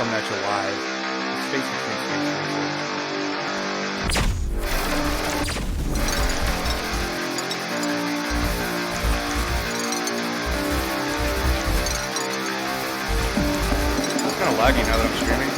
coming at you live. Space between space races. It's kind of laggy now that I'm streaming.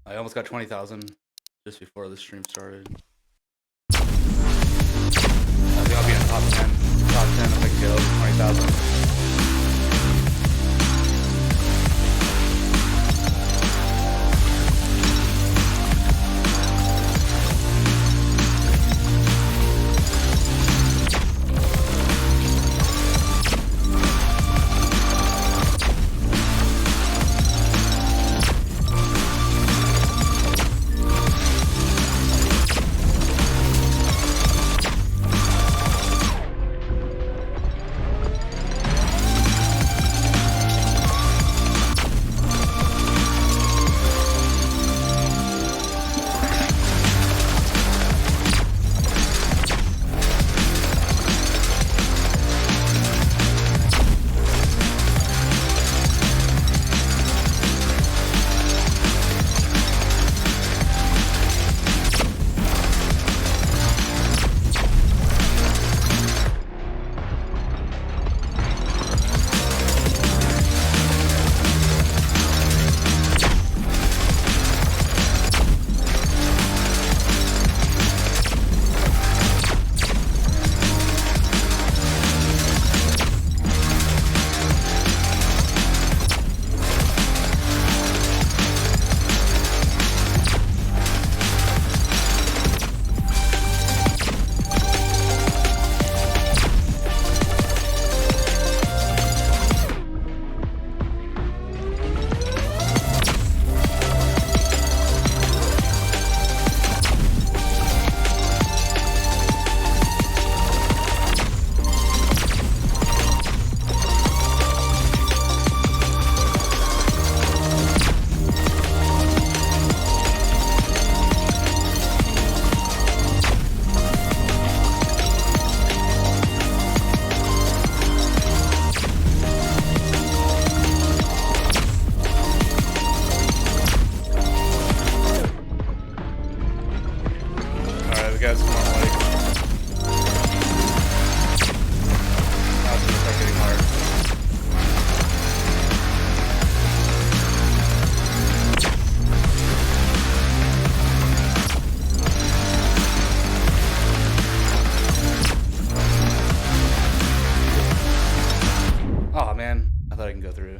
I almost got 20,000 just before the stream started. I think I'll be in the top 10 if I can get over 20,000. Guys, come on, like. Now it's gonna start getting hard. Oh man, I thought I can go through.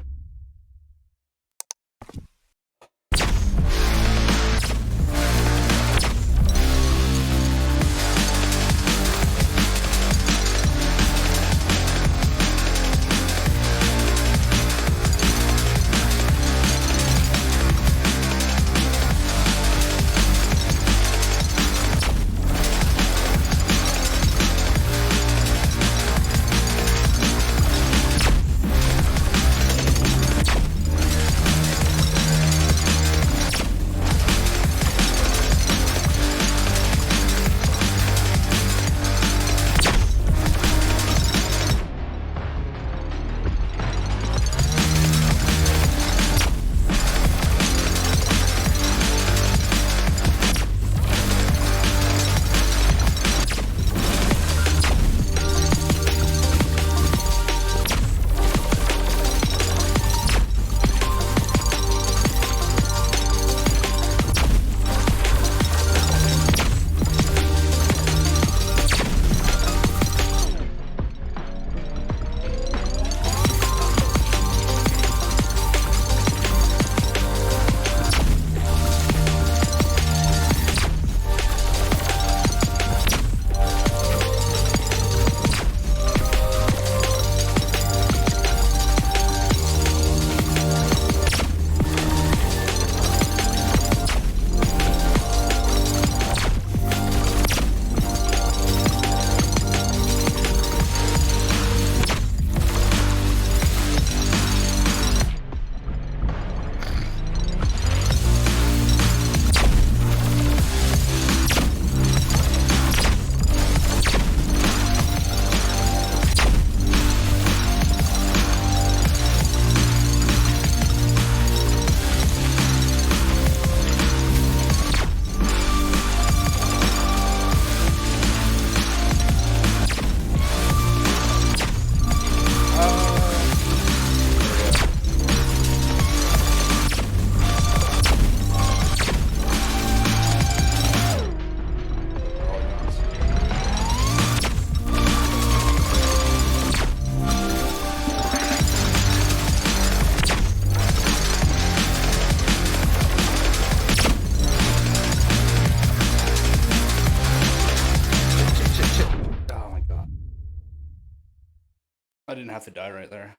I didn't have to die right there.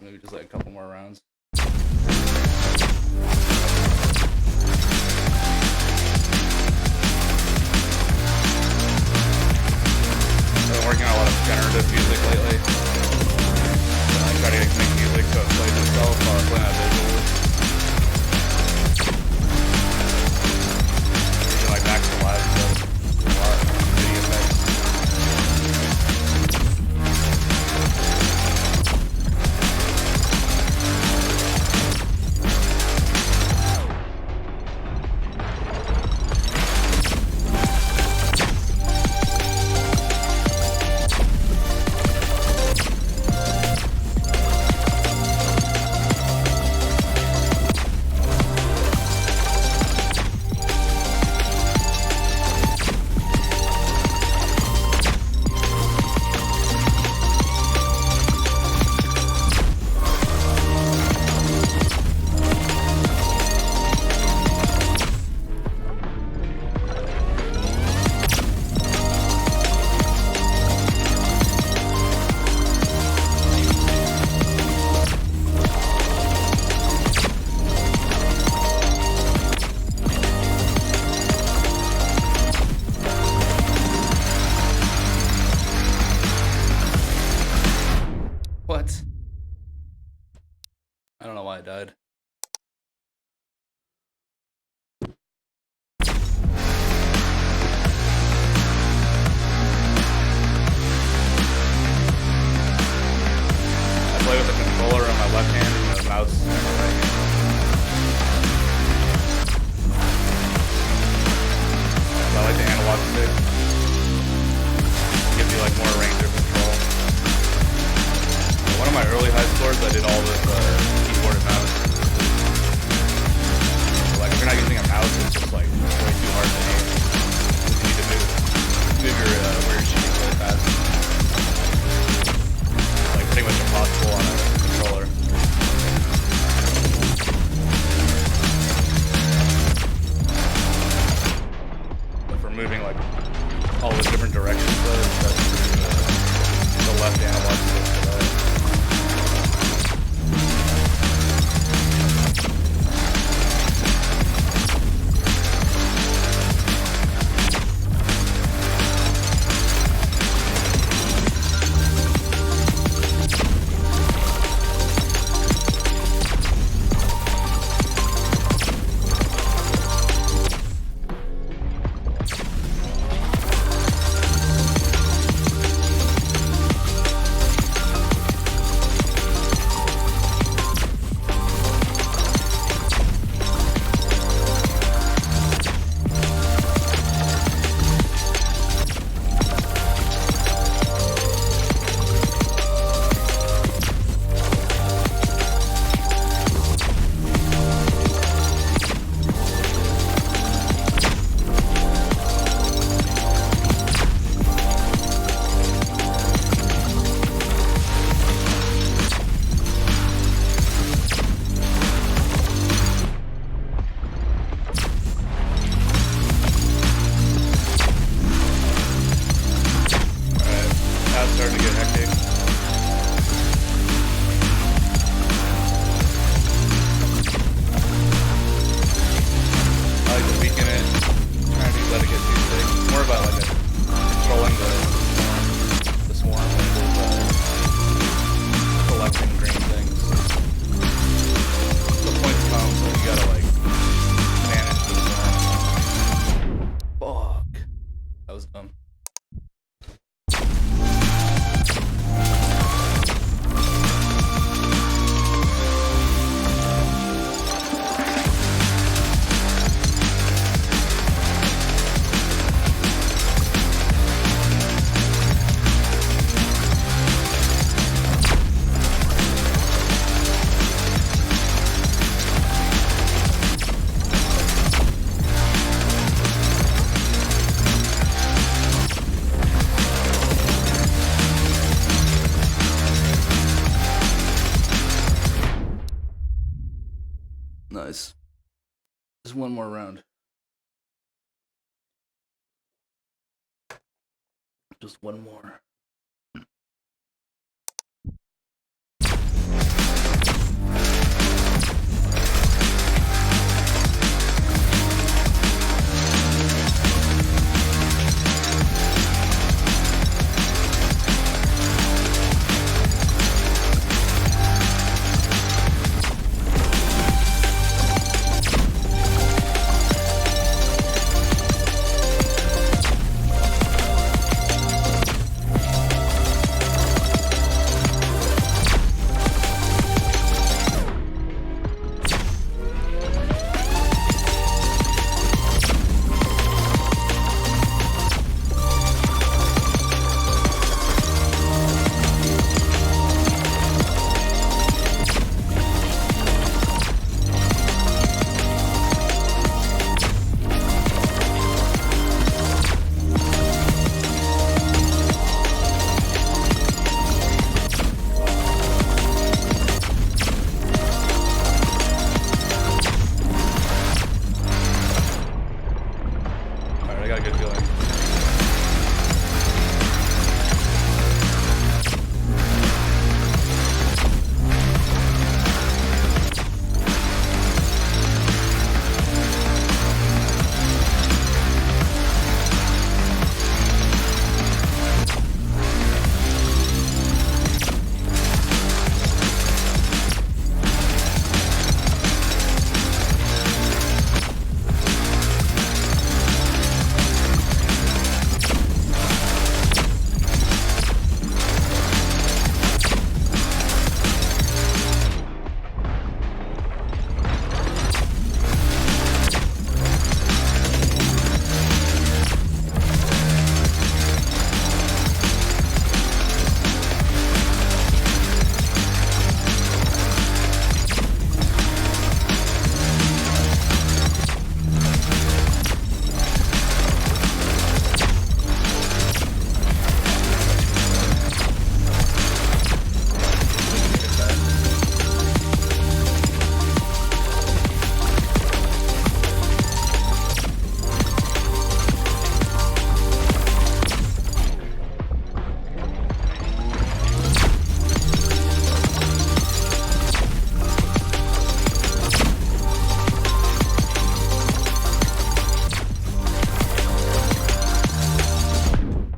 Maybe just like a couple more rounds. I've been working on a lot of generative music lately. So I try to make music so it plays itself while I'm playing out visuals. Using like Max to Live stuff. A lot of video effects. What? I don't know why I died. I play with the controller on my left hand and the mouse on my right hand. I like the analog stick. It gives you like more range of control. One of my early high scores, I did all with keyboard and mouse. So, like, if you're not using a mouse, it's just like way too hard to aim. You need to move your where you're shooting really fast. It's like pretty much impossible on a controller. But for moving like all the different directions, though, that's the left analog stick for that. Starting to get hectic. I like to weaken it, trying to let it get too thick. It's more about like controlling the swarm versus collecting green things. The points come, so you gotta like manage the swarm. Fuck. That was dumb. Nice. Just one more round. Just one more.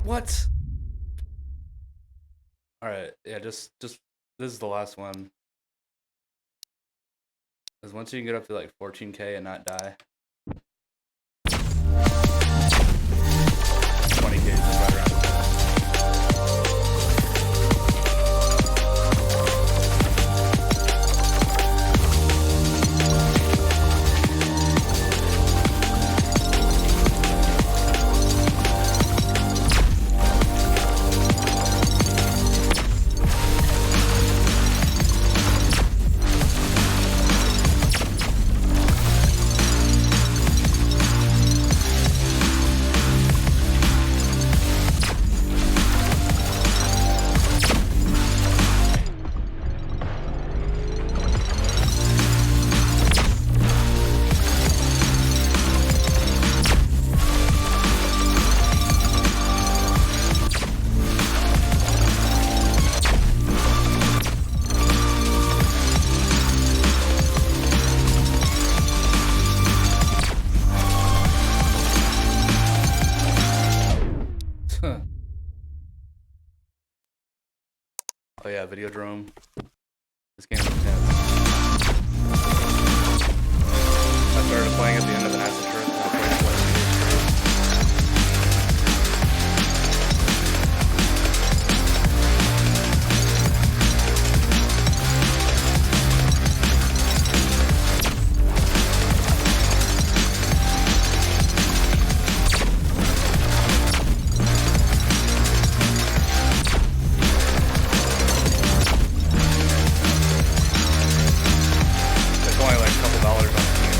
What? Alright, yeah, just this is the last one. Because once you can get up to like 14k and not die, 20k is just right around the corner. Oh yeah, Videodrome. This game is intense. I started playing at the end of an acid trip and I played it like 2 days It's only like a couple dollars on Steam.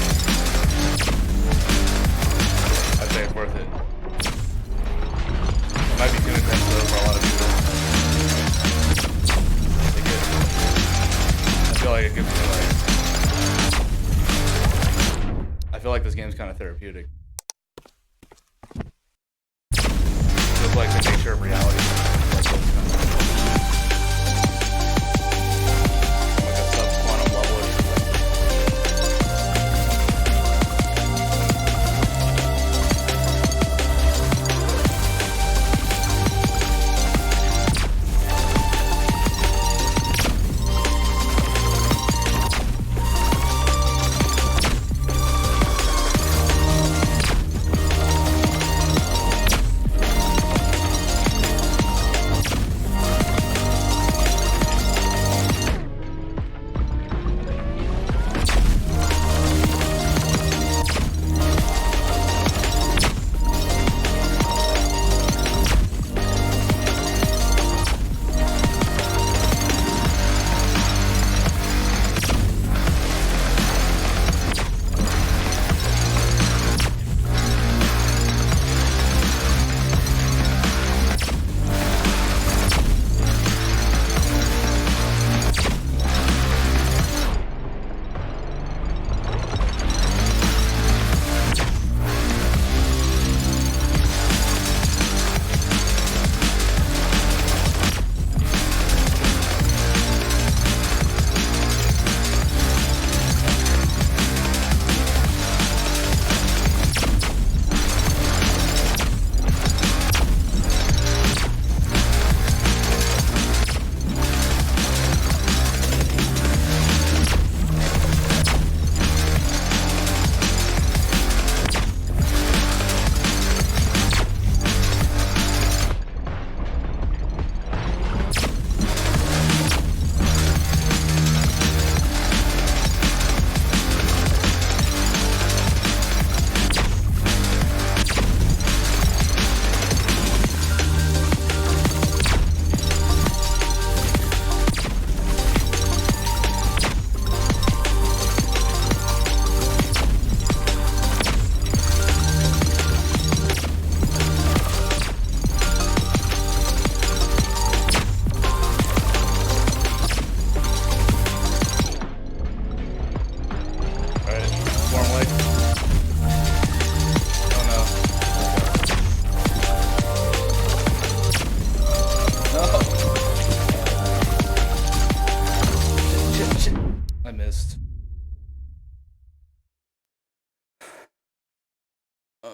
I'd say it's worth it. It might be too intense though for a lot of people. I feel like it gives me I feel like this game's kind of therapeutic. Feels of like the nature of reality. Like those kind of, like a sub-quantum level or something.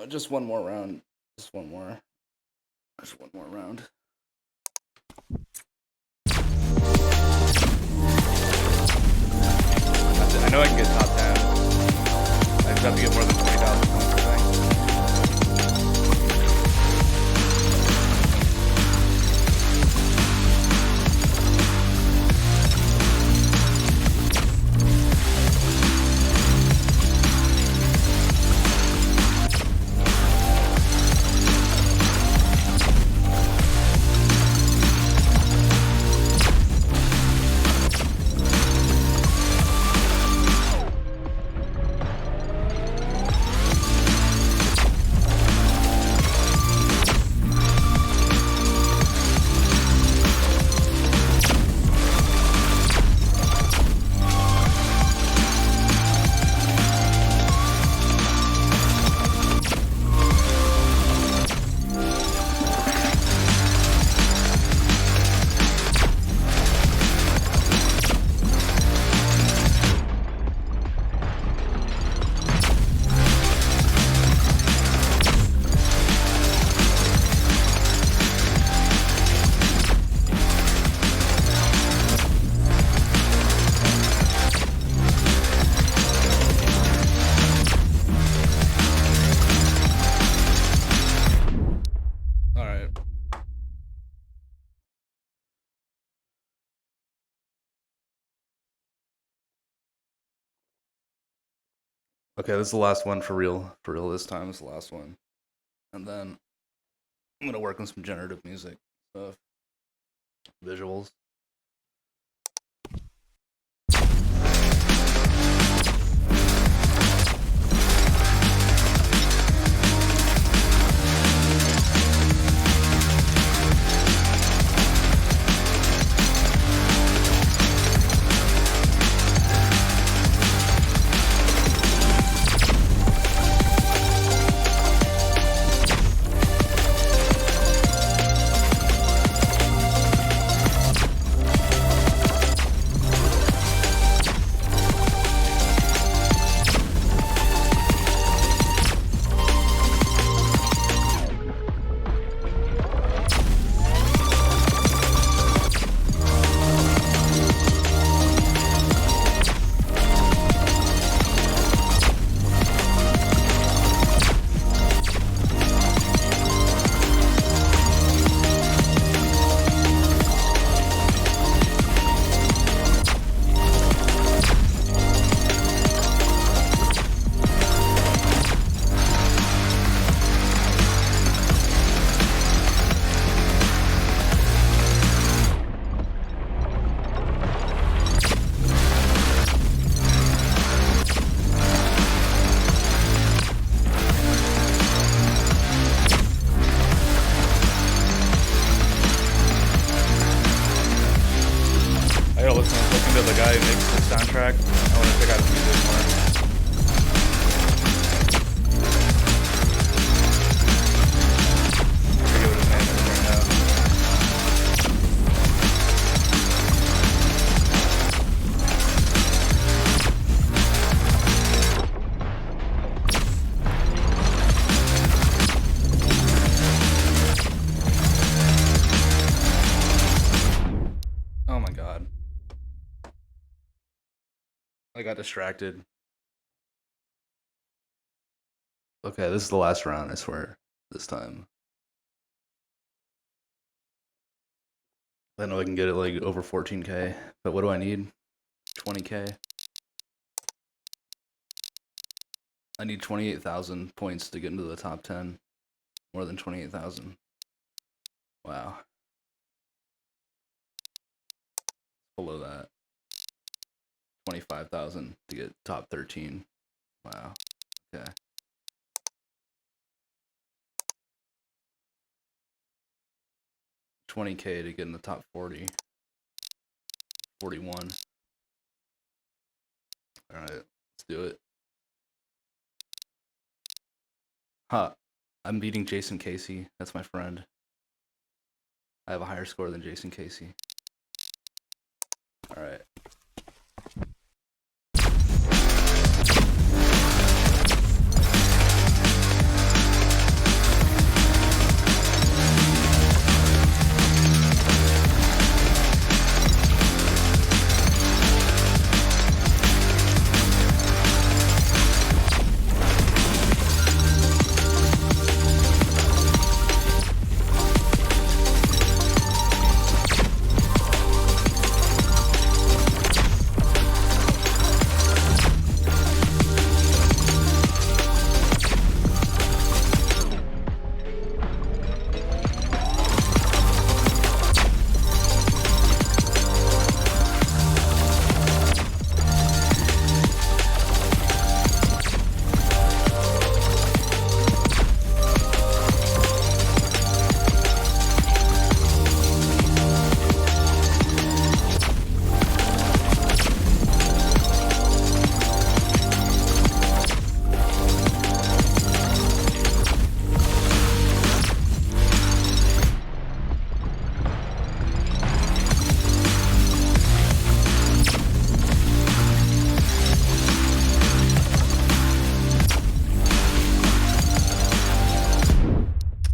Just one more round. Just one more. Just one more round. I know I can get top 10. I just have to get more than 20,000 points, I think. Okay, this is the last one for real. For real this time is the last one. And then I'm gonna work on some generative music stuff. Visuals. track. I want to check out his music more. I forget what his name is right now. Oh my god. I got distracted. Okay, this is the last round, I swear. This time. I know I can get it like over 14k, but what do I need? 20k. I need 28,000 points to get into the top 10. More than 28,000. Wow. Below that. 25,000 to get top 13. Wow. Okay. 20k to get in the top 40. 41. Alright, let's do it. Huh. I'm beating Jason Casey. That's my friend. I have a higher score than Jason Casey. Alright.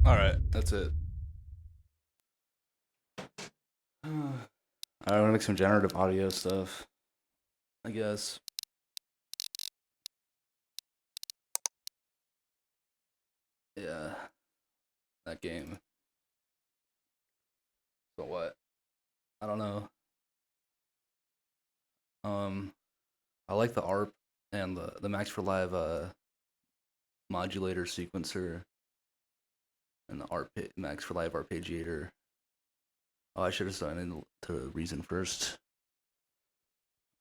Alright, that's it. I want to make some generative audio stuff, I guess. Yeah, that game. So what? I don't know. I like the ARP and the Max for Live modulator sequencer and the Max for Live arpeggiator. Oh, I should have signed into Reason first.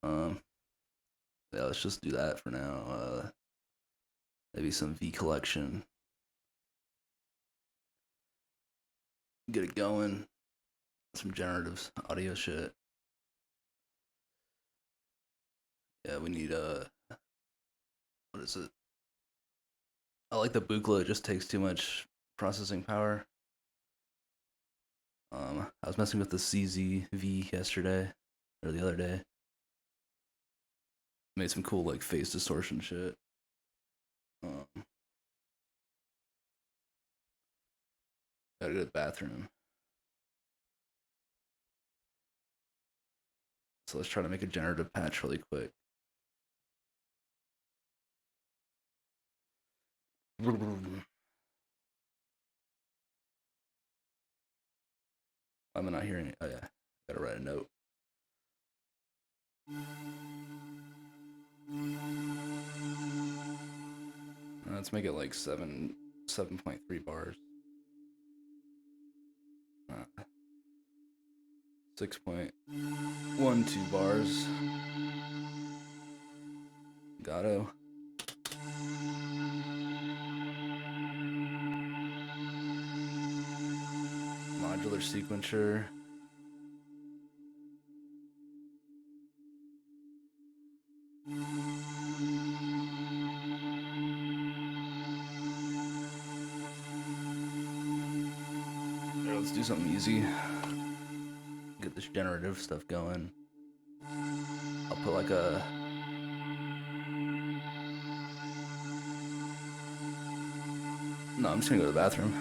Yeah, let's just do that for now. Maybe some V collection. Get it going. Some generative audio shit. Yeah, we need what is it? I like the Buchla, it just takes too much processing power. I was messing with the CZV yesterday, or the other day. Made some cool like phase distortion shit. Gotta go to the bathroom. So let's try to make a generative patch really quick. I'm not hearing it. Oh yeah, gotta write a note. Let's make it like 7.3 bars. 6.12 bars. Gato. Modular sequencer. Let's do something easy. Get this generative stuff going. I'll put like a... No, I'm just gonna go to the bathroom.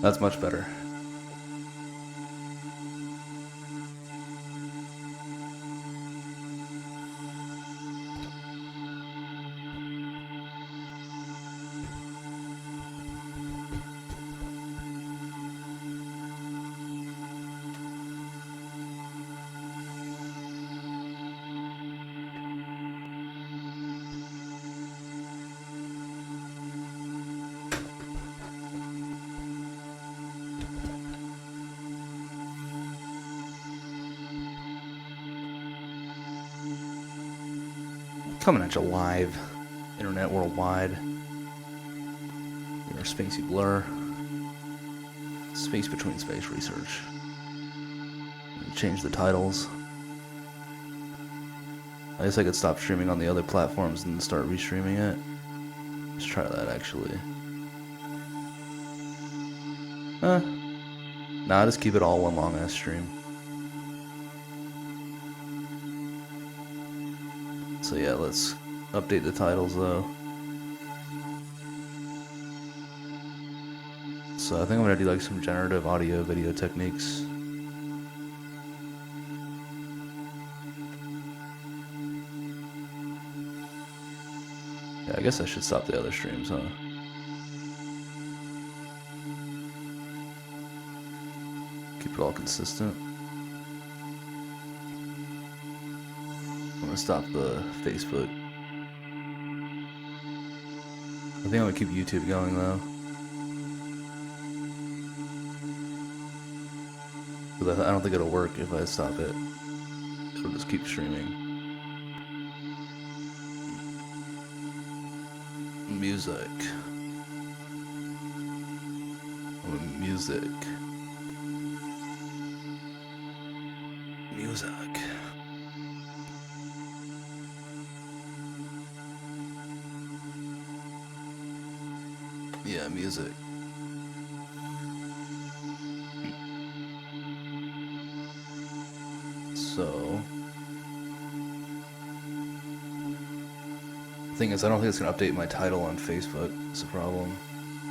That's much better. Coming at you live, internet worldwide. You're SpaceyBlurr. Space Between Space Research. Change the titles. I guess I could stop streaming on the other platforms and start restreaming it. Let's try that actually. Nah, just keep it all one long ass stream. So yeah, let's update the titles though. So I think I'm gonna do like some generative audio video techniques. Yeah, I guess I should stop the other streams, huh? Keep it all consistent. I'm gonna stop the Facebook. I think I'm gonna keep YouTube going though. Because I don't think it'll work if I stop it. It'll just keep streaming. Music. Music. Music. Yeah, music. So, the thing is, I don't think it's gonna update my title on Facebook. It's a problem.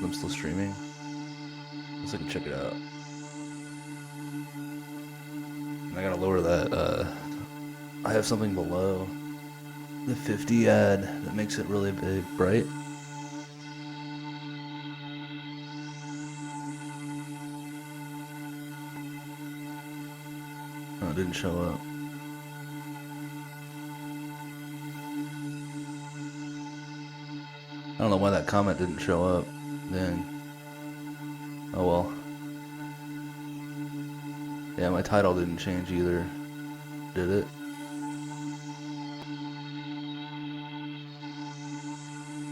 I'm still streaming. Let's I can check it out. And I gotta lower that. I have something below the 50 ad that makes it really big, bright. Oh, it didn't show up. I don't know why that comment didn't show up. Then, oh well. Yeah, my title didn't change either. Did it?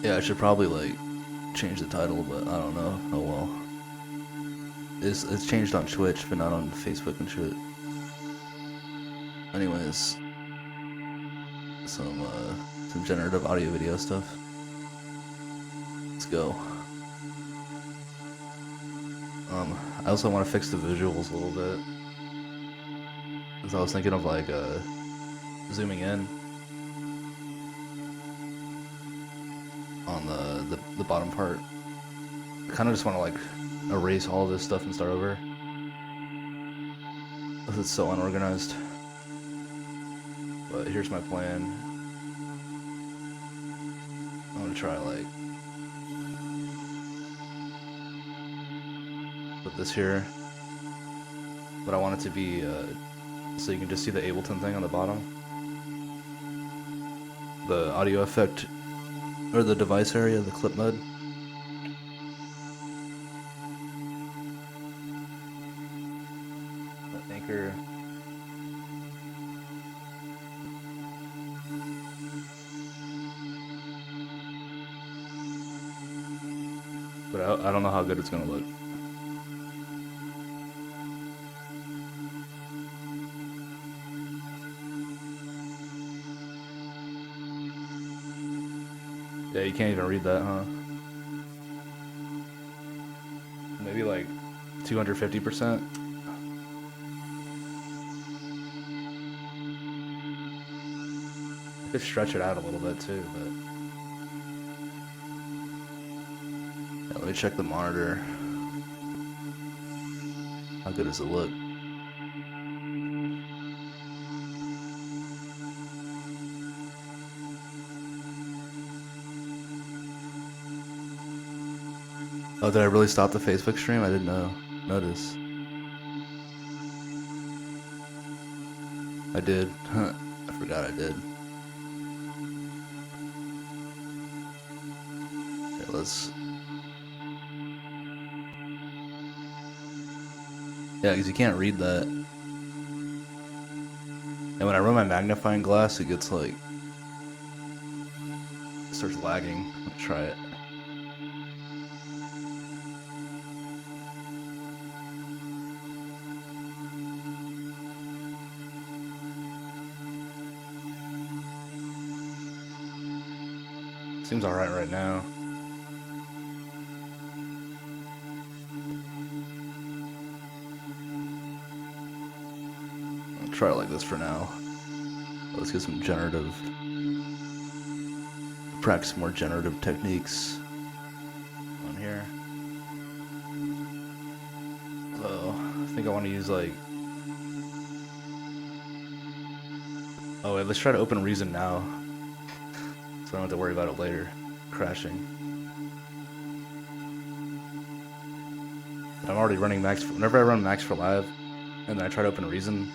Yeah, I should probably like change the title, but I don't know. Oh well. It's changed on Twitch, but not on Facebook and shit. Anyways, some generative audio video stuff. Let's go. I also want to fix the visuals a little bit. So I was thinking of like zooming in on the bottom part. I kind of just want to like erase all this stuff and start over. Because it's so unorganized. But here's my plan. I'm gonna try like put this here. But I want it to be so you can just see the Ableton thing on the bottom. The audio effect or the device area, the clip mode. The anchor. But I don't know how good it's gonna look. Yeah, you can't even read that, huh? Maybe like 250%. I could stretch it out a little bit too, but yeah, let me check the monitor. How good does it look? Oh, did I really stop the Facebook stream? I didn't notice. I did. I forgot I did. Okay, let's... Yeah, because you can't read that. And when I run my magnifying glass, it gets like... It starts lagging. Let's try it. Seems alright right now. I'll try it like this for now. Let's get some generative... Practice more generative techniques on here. So, I think I want to use like... Oh wait, let's try to open Reason now. So I don't have to worry about it later. Crashing. I'm already running Max... Whenever I run Max for Live, and then I try to open Reason,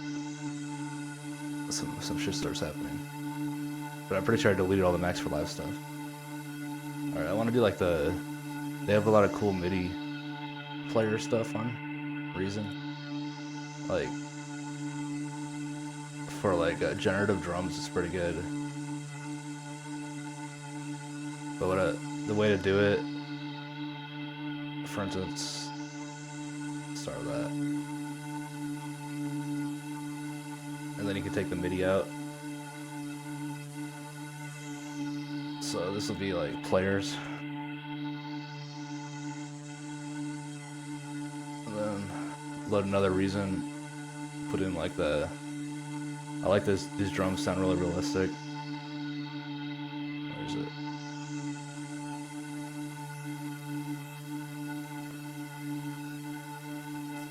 some shit starts happening. But I'm pretty sure I deleted all the Max for Live stuff. Alright, I want to do like the... They have a lot of cool MIDI player stuff on Reason. Like... For like generative drums, it's pretty good. But the way to do it... For instance... Start with that. And then you can take the MIDI out. So this will be like players. And then load another Reason. Put in like the... I like these drums sound really realistic. Where is it?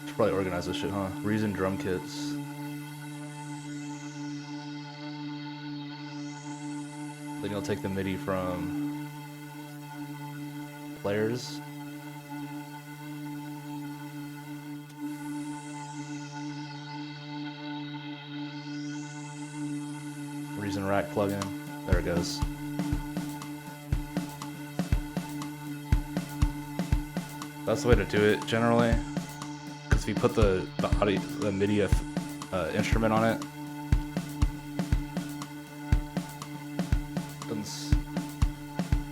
Should probably organize this shit, huh? Reason drum kits. Then you'll take the MIDI from players. Reason rack plugin. There it goes. That's the way to do it generally. Because if you put the audio, the MIDI instrument on it,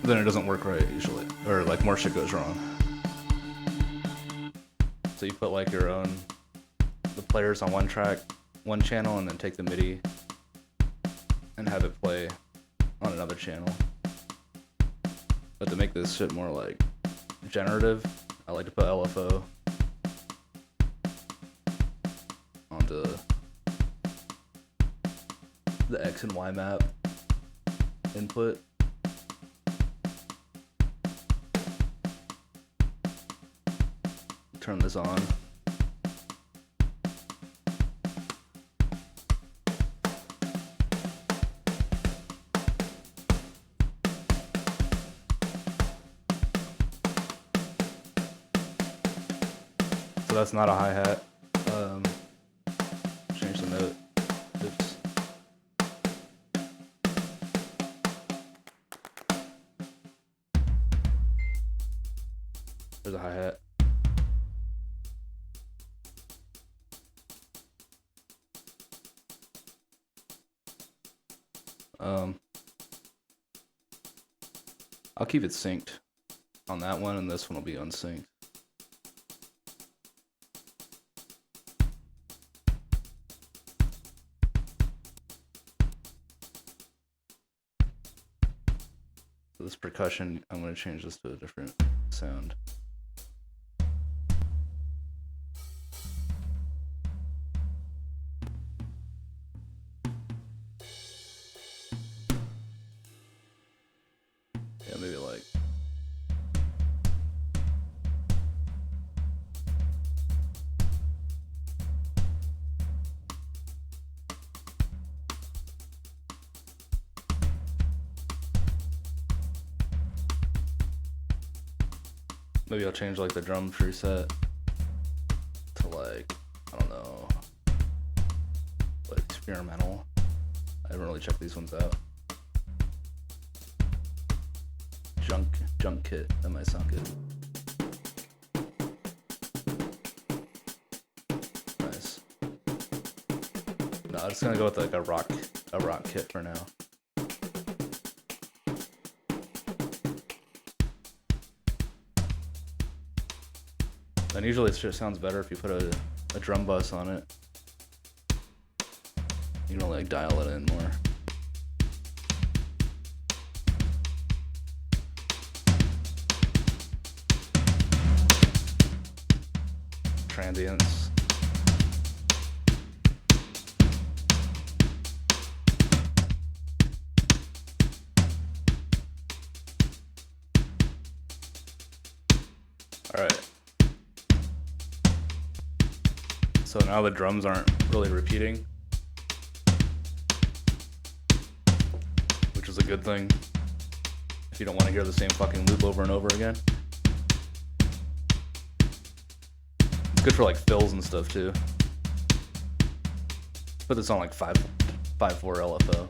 then it doesn't work right usually, or like more shit goes wrong. So you put like your own, the players on one track, one channel, and then take the MIDI and have it play on another channel. But to make this shit more like generative, I like to put LFO onto the X and Y map input. Turn this on. So that's not a hi-hat. Change the note. Oops. There's a hi-hat. I'll keep it synced on that one, and this one will be unsynced. So this percussion, I'm going to change this to a different sound. Yeah, maybe like... Maybe I'll change like the drum preset to like, I don't know, like experimental. I haven't really checked these ones out. Junk kit, that might sound good. Nice. No, I'm just gonna go with like a rock kit for now. And usually it just sounds better if you put a drum bus on it. You can like dial it in more. Transients. All right. So now the drums aren't really repeating, which is a good thing if you don't want to hear the same fucking loop over and over again. It's good for like fills and stuff too. Put this on like 5.4 LFO.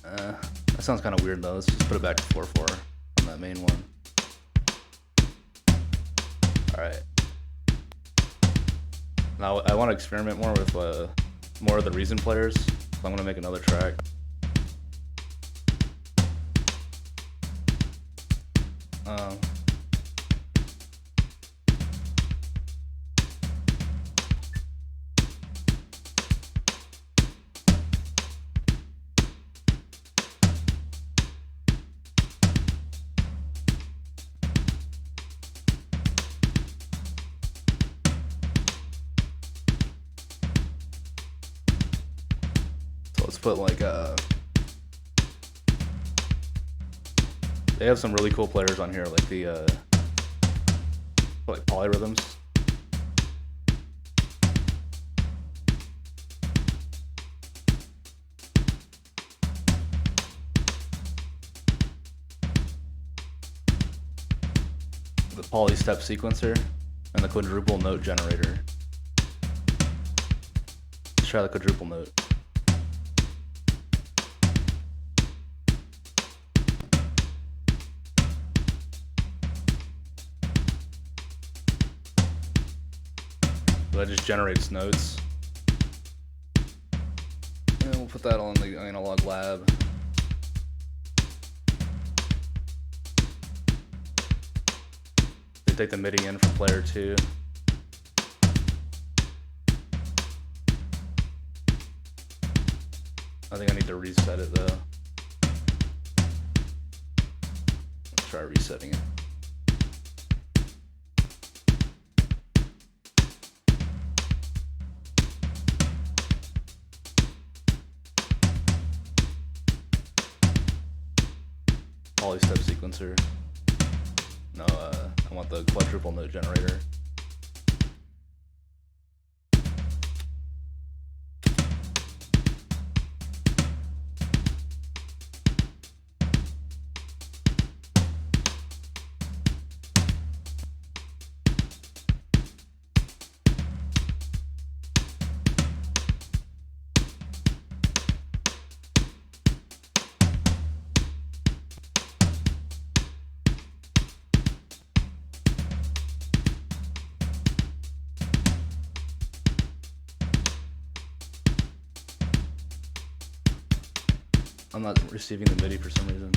That sounds kind of weird though. Let's just put it back to 4.4 on that main one. Alright. Now I want to experiment more with more of the Reason players. So I'm going to make another track. Let's put like they have some really cool players on here, like the like polyrhythms. The polystep sequencer and the quadruple note generator. Let's try the quadruple note. That just generates notes. And we'll put that on the analog lab. They take the MIDI in from player 2. I think I need to reset it though. Let's try resetting it. polystep sequencer. No, I want the quadruple note generator. I'm not receiving the MIDI for some reason.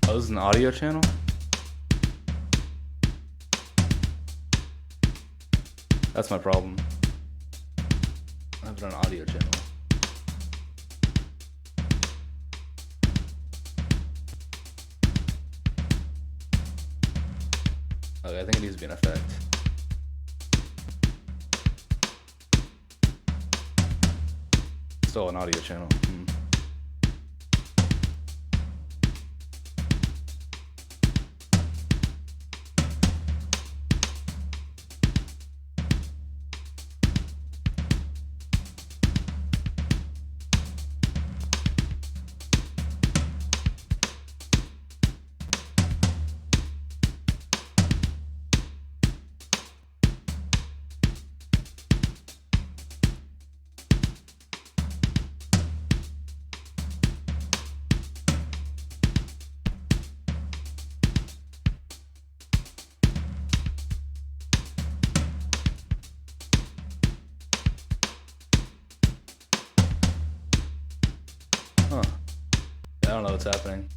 Oh, this is an audio channel? That's my problem. I have it on an audio channel. Okay, I think it needs to be an effect. Still an audio channel. Huh. I don't know what's happening.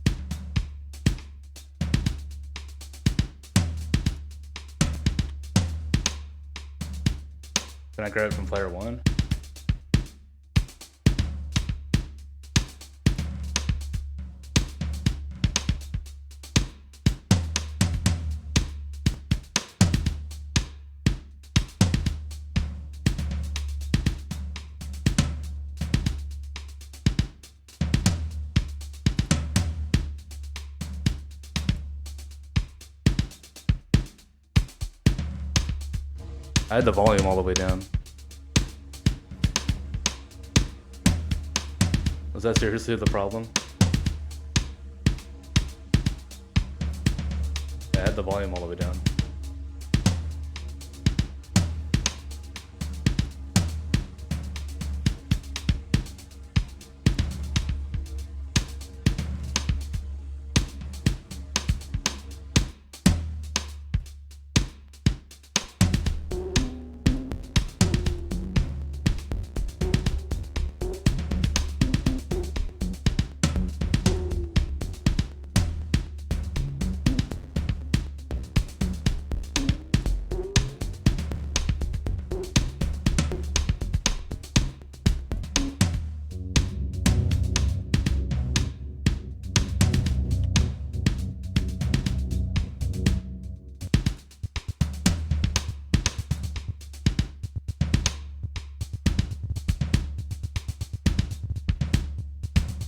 Can I grab it from player one? I had the volume all the way down. Was that seriously the problem? Yeah, I had the volume all the way down.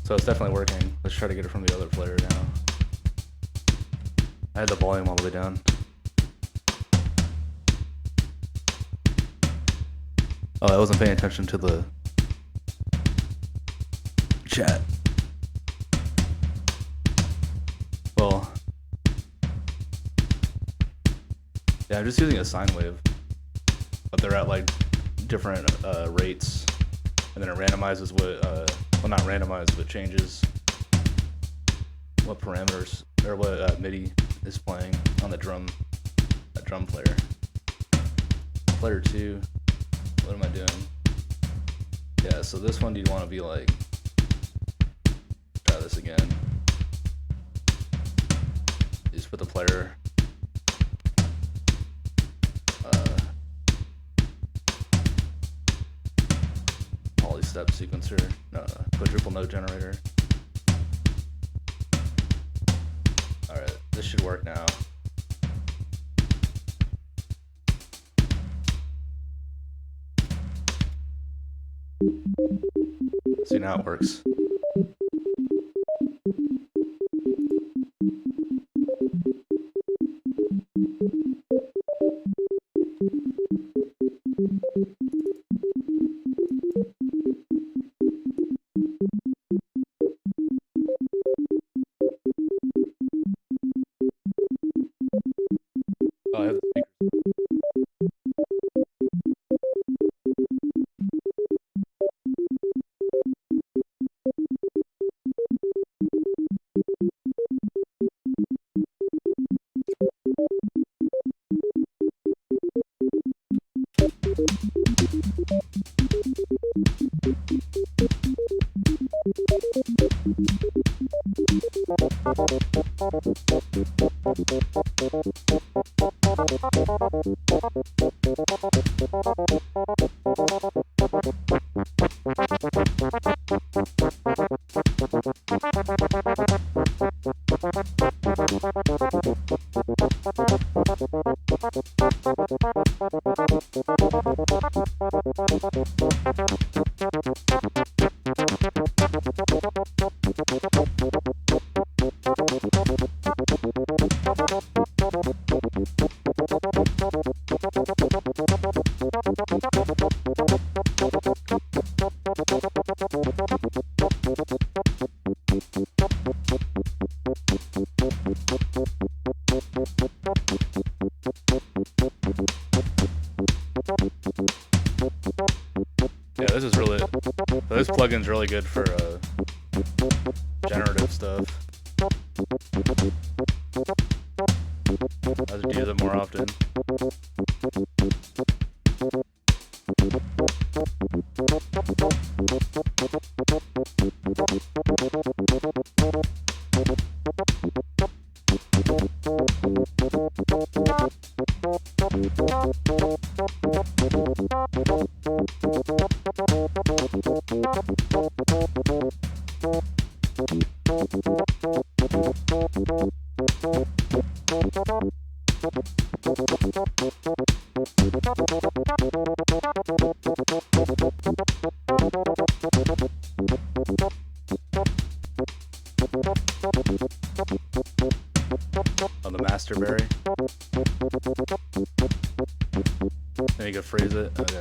So it's definitely working. Let's try to get it from the other player now. I had the volume all the way down. Oh, I wasn't paying attention to the chat. Well, yeah, I'm just using a sine wave, but they're at like different rates, and then it randomizes what, well, not randomized, but changes what parameters or what MIDI is playing on the drum player. Player 2. What am I doing? Yeah, so this one, do you want to be like, try this again. You just put the player multi-step sequencer, quadruple node generator. Alright, this should work now. See, now it works. Oh, I have the speakers. Yeah, this is really, this plugin's really good for generative stuff. I should use it more often. On the master berry. Then you can freeze it. Okay.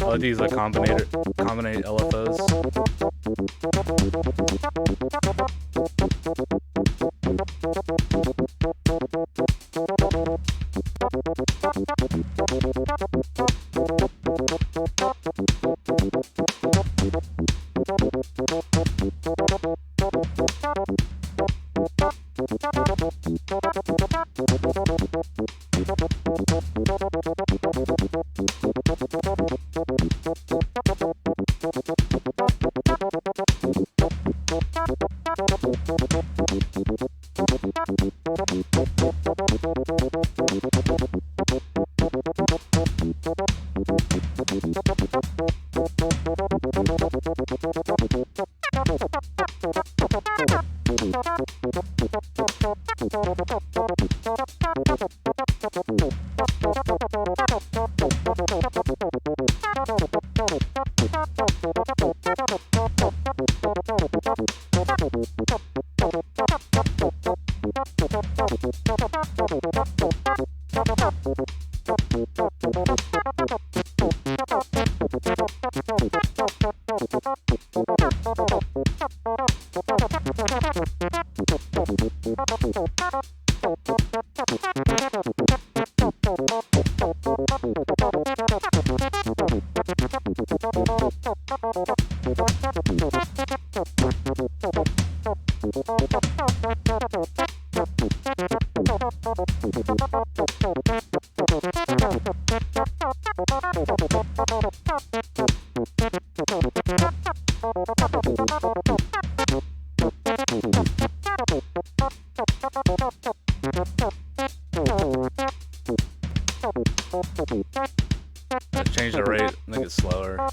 I like to use like combinate LFOs. Change the rate, make it slower.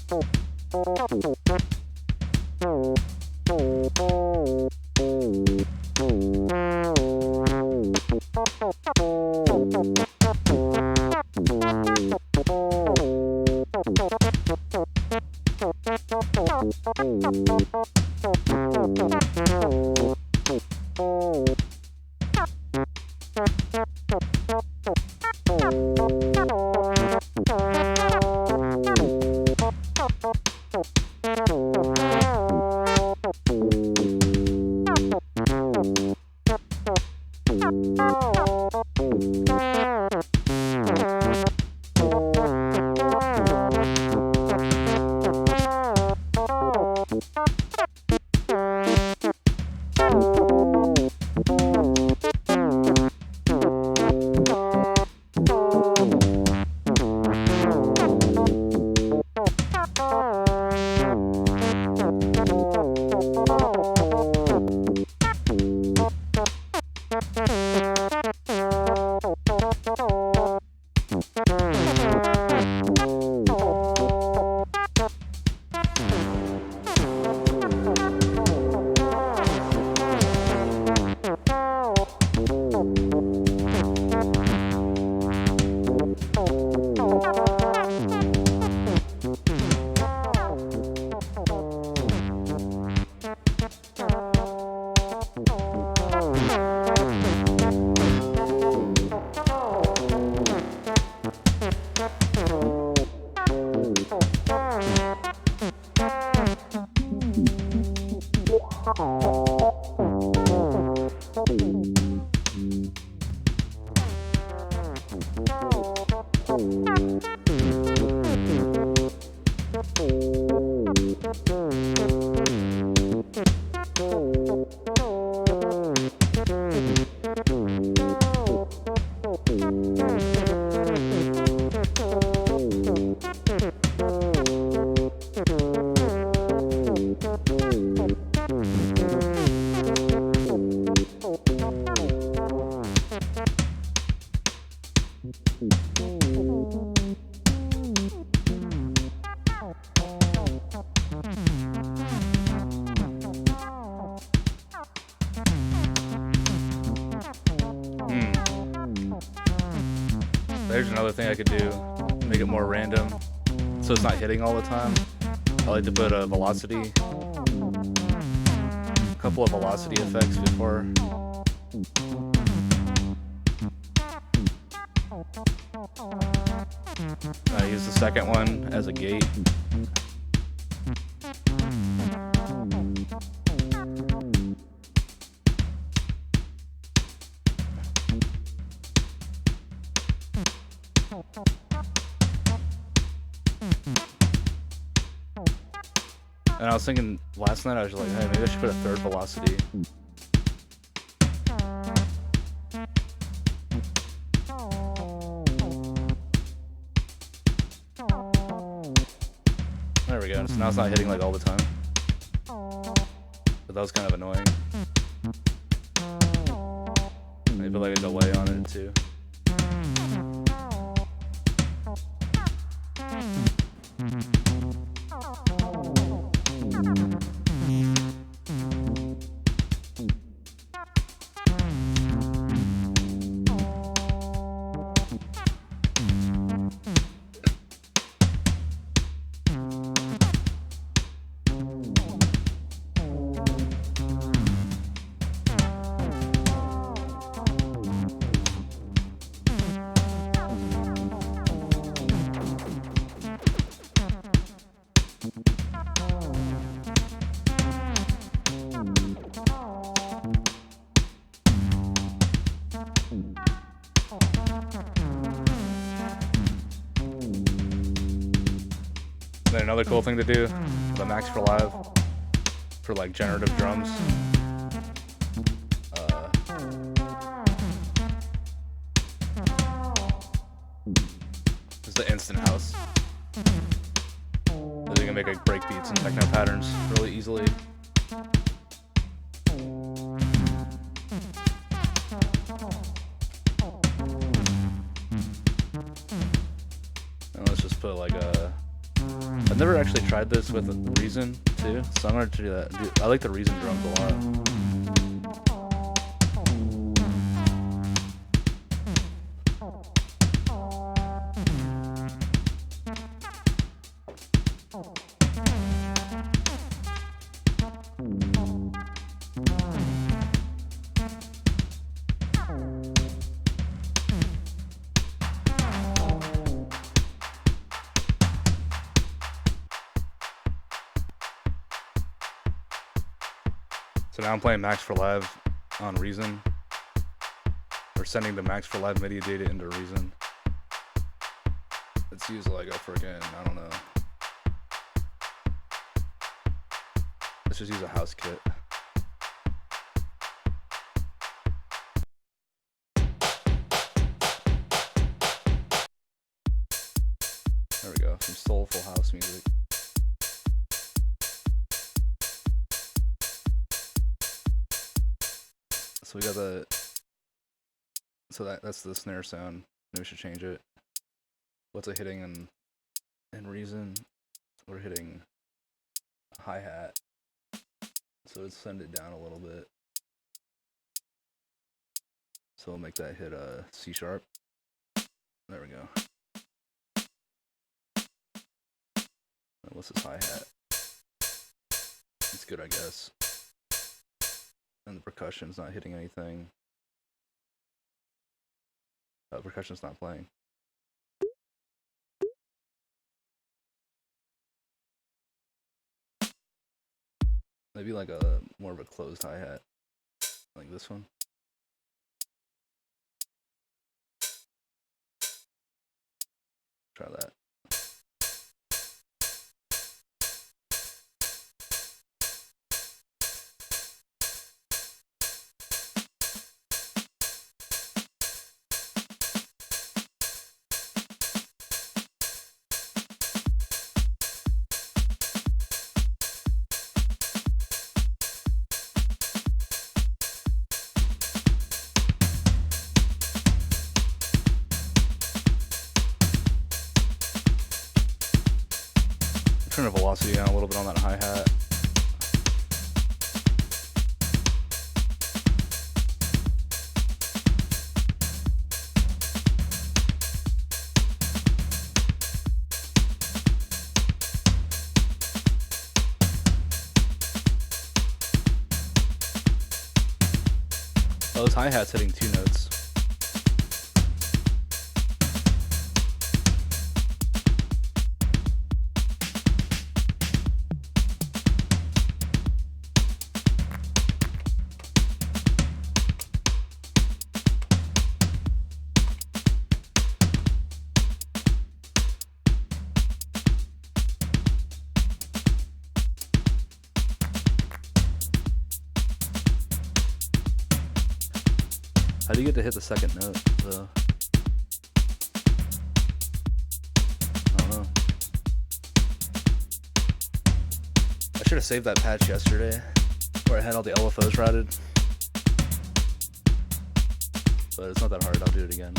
There's another thing I could do, make it more random, so it's not hitting all the time. I like to put a velocity, a couple of velocity effects before. I use the second one as a gate. And I was thinking last night, I was like, hey, maybe I should put a third velocity. There we go. So now it's not hitting like all the time. But that was kind of annoying. Maybe like a delay on it too. Then another cool thing to do, the Max for Live, for like generative drums. the instant house. So you can make like break beats and techno patterns really easily. And let's just put like a... I've never actually tried this with Reason too, so I'm gonna do that. I like the Reason drums a lot. So now I'm playing Max for Live on Reason. We're sending the Max for Live MIDI data into Reason. Let's use like a freaking, I don't know. Let's just use a house kit. There we go, some soulful house music. So we got the, so that's the snare sound. Maybe we should change it. What's it hitting in Reason? We're hitting hi-hat. So let's send it down a little bit. So we'll make that hit a C sharp. There we go. And what's this hi-hat? It's good, I guess. And the percussion's not hitting anything. The percussion's not playing. Maybe like a more of a closed hi-hat, like this one. Try that. Turn the velocity down a little bit on that hi-hat. Oh, this hi-hat's hitting 2 notes. How do you get to hit the second note, though? I don't know. I should have saved that patch yesterday, where I had all the LFOs routed. But it's not that hard, I'll do it again.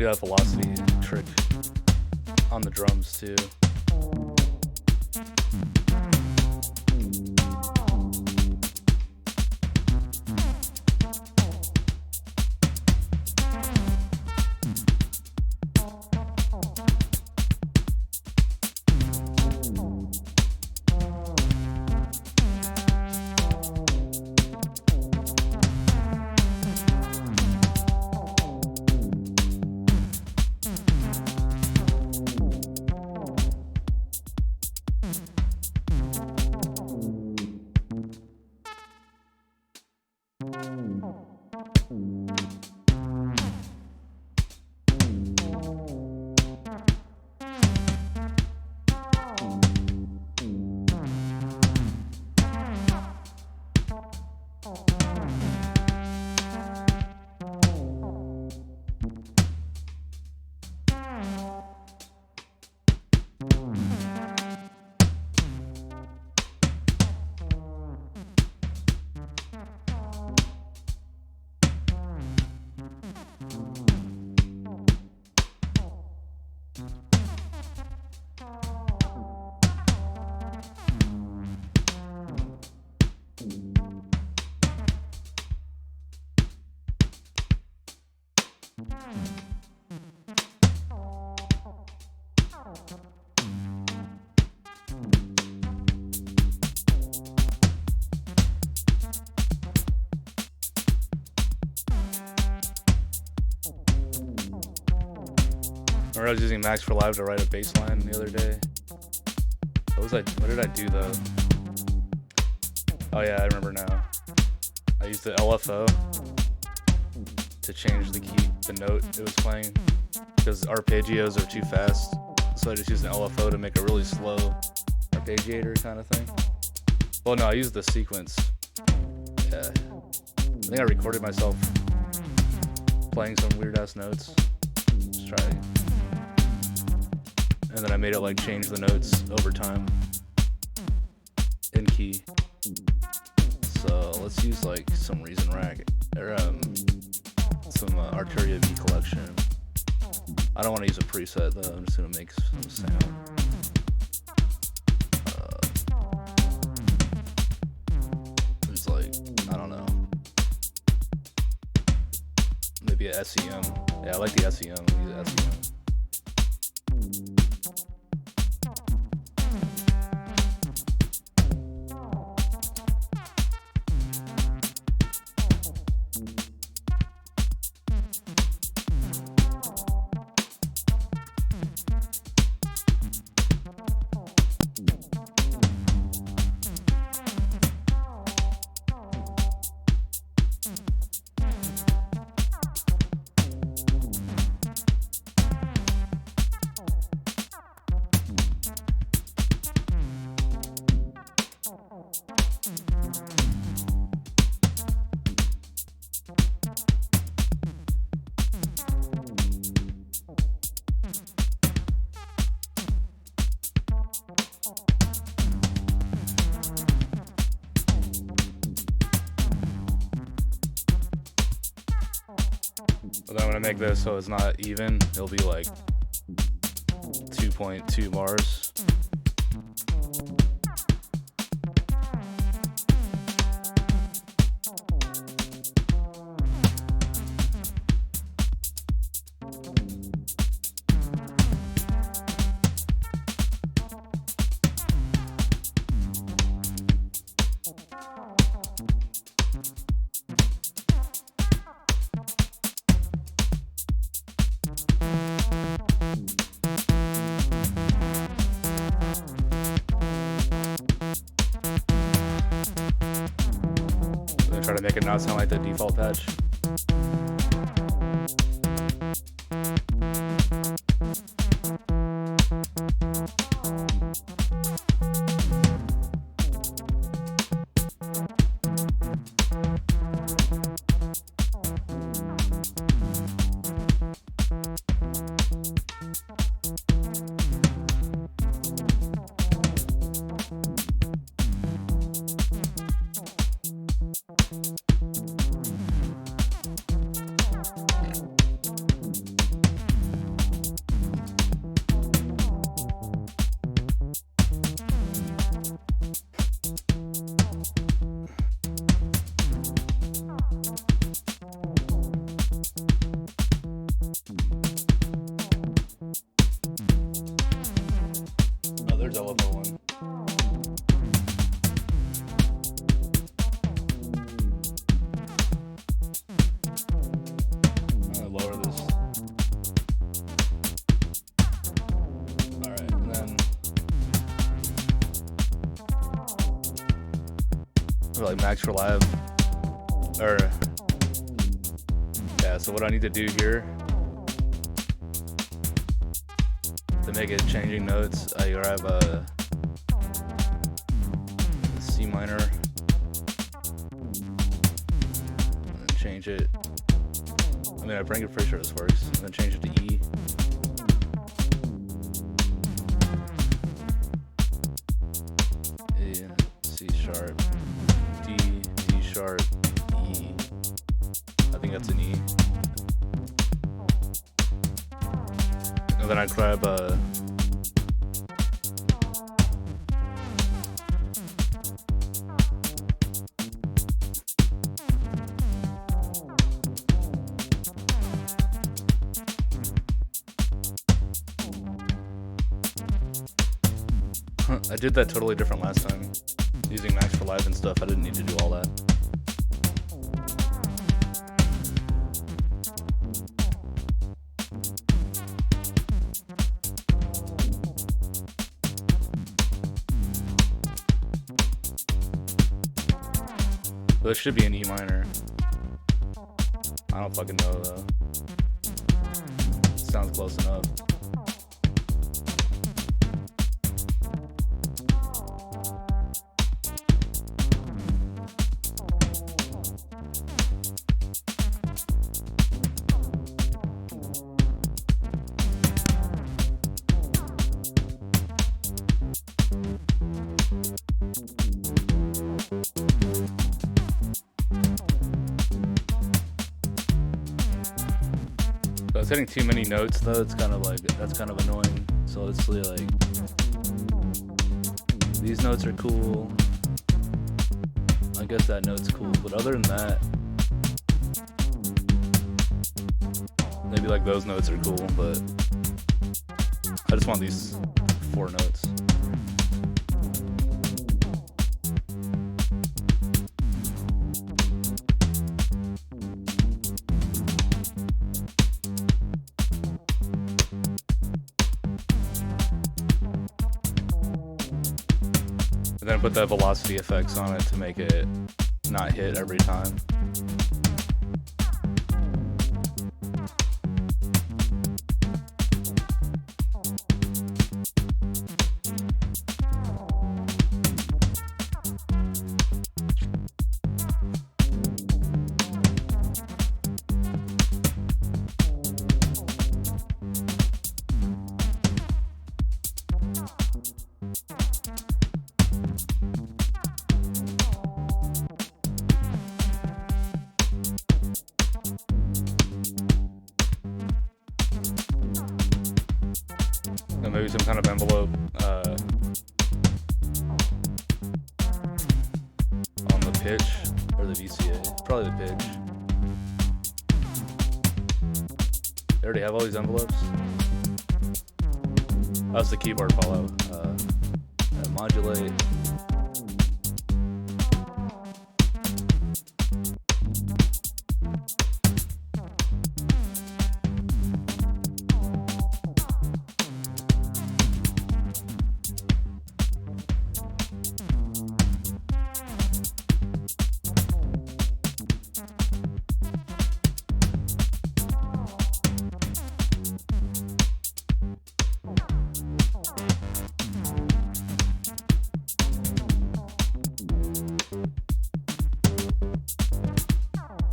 do that velocity trick on the drums too. I was using Max for Live to write a bass line the other day. What did I do though? Oh yeah, I remember now. I used the LFO to change the key, the note it was playing, because arpeggios are too fast. So I just used an LFO to make a really slow arpeggiator kind of thing. Well, no, I used the sequence. Yeah. I think I recorded myself playing some weird ass notes. Just try. And then I made it like change the notes over time in key. So let's use like some Reason Rack or some Arturia V collection. I don't want to use a preset though. I'm just gonna make some sound. It's like, I don't know, maybe a SEM. Yeah, I like the SEM. Use SEM. But then when I make this so it's not even, it'll be like 2.2 bars. Try to make it not sound like the default patch. or like max for live, or yeah. So what I need to do here to make it changing notes, I grab a C minor and change it. I mean, I bring it, pretty sure this works, and then change it to E. C sharp, D, D sharp, E. I think that's an E. And then I grab I did that totally different last time, using max for live and stuff. I didn't need to do all that. But it should be an E minor. I don't fucking know though. Sounds close enough. So it's hitting too many notes though. It's kind of like, that's kind of annoying. So let's see, like, these notes are cool. I guess that note's cool, but other than that, maybe like those notes are cool, but I just want these 4 notes. And then put the velocity effects on it to make it not hit every time. And maybe some kind of envelope on the pitch or the VCA. Probably the pitch. They already have all these envelopes. That's the keyboard follow. Modulate.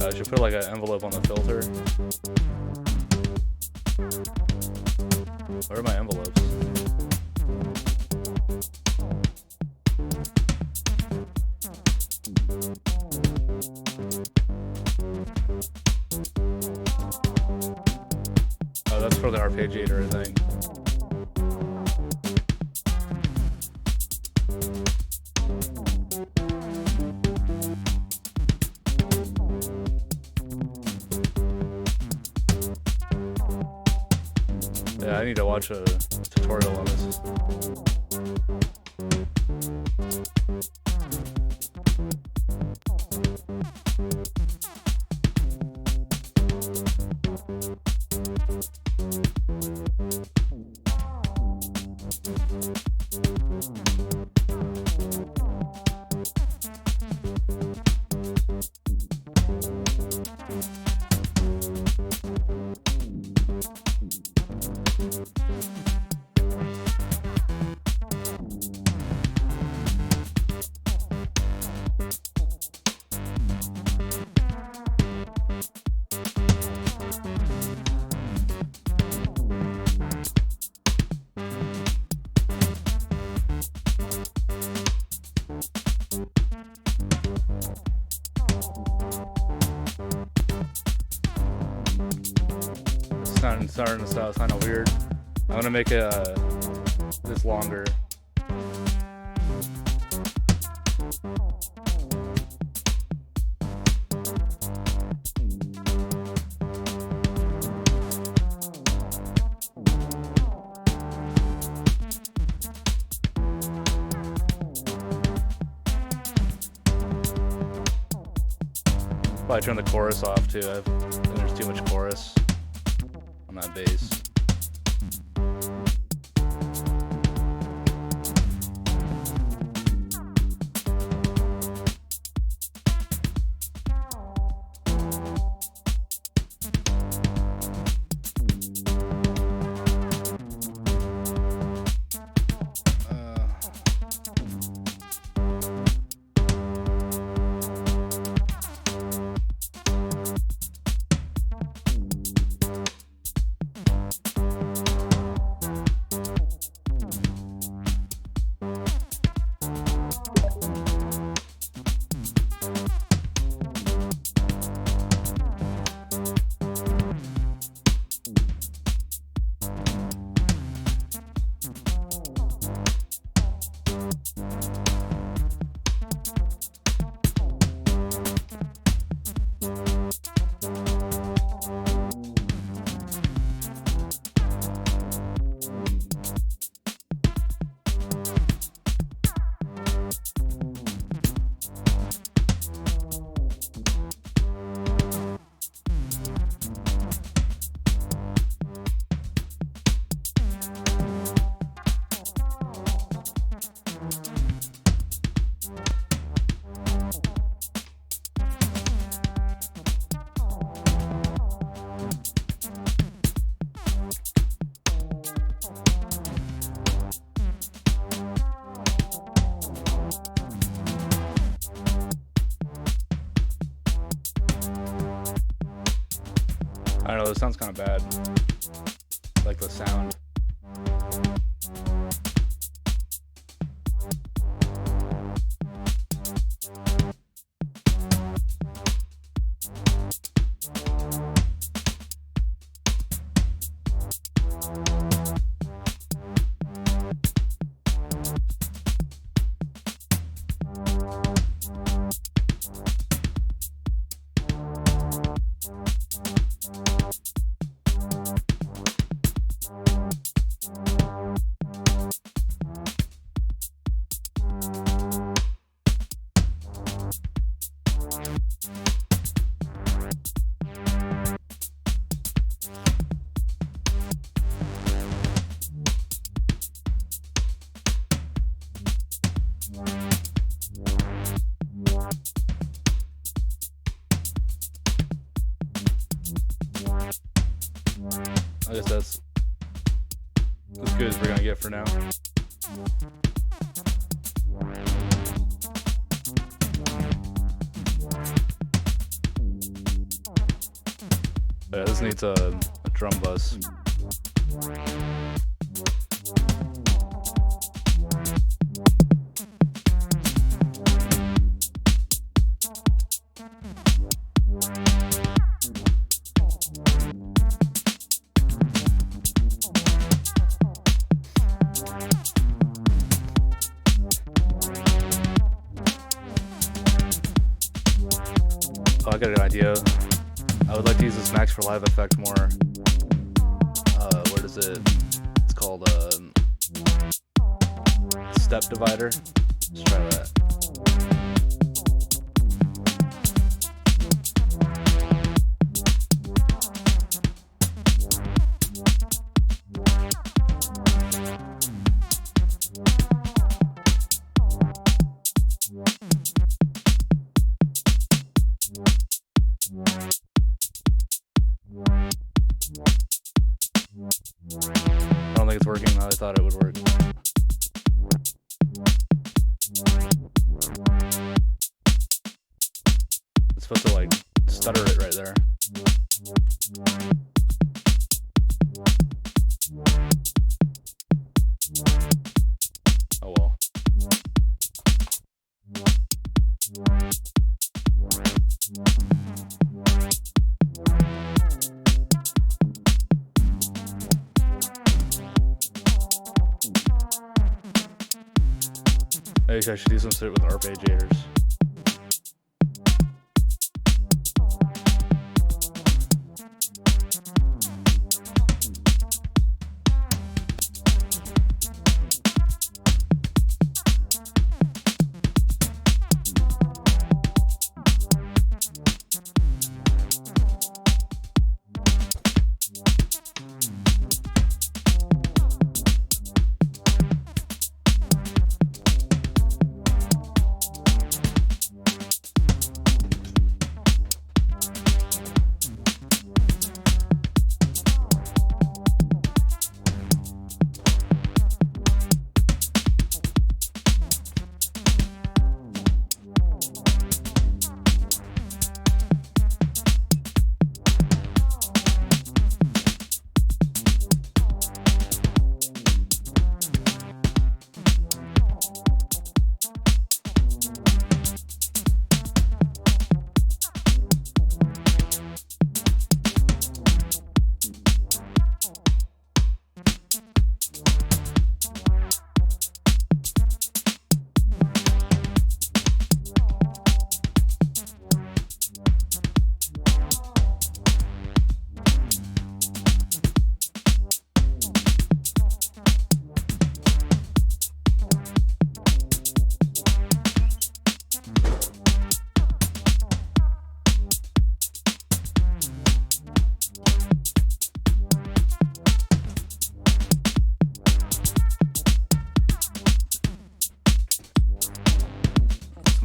I should put like an envelope on the filter. Where are my envelopes? Oh, that's for the arpeggiator thing. Yeah, I need to watch a tutorial on this. Starting to sound kind of weird. I'm gonna make it this longer. Probably turn the chorus off too. I think there's too much chorus on that bass. I don't know, this sounds kind of bad. I like the sound. I guess that's as good as we're gonna get for now. Yeah, this needs a drum bus. Oh, I got an idea. I would like to use this Max for Live effect more. What is it? It's called step divider. Let's try that. Yeah. it's working how I thought it would work. It's supposed to like stutter it right there. Oh well. Maybe I should do some shit with arpeggiators.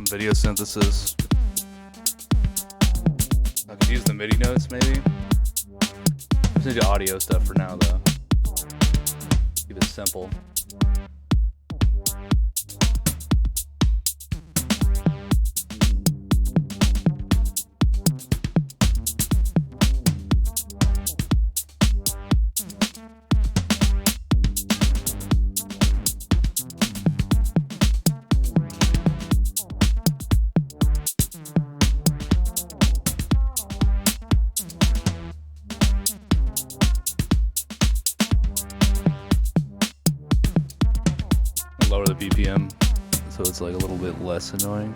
Video synthesis. I could use the MIDI notes maybe. I'm just gonna do audio stuff for now though. Keep it simple. Lower the BPM so it's like a little bit less annoying.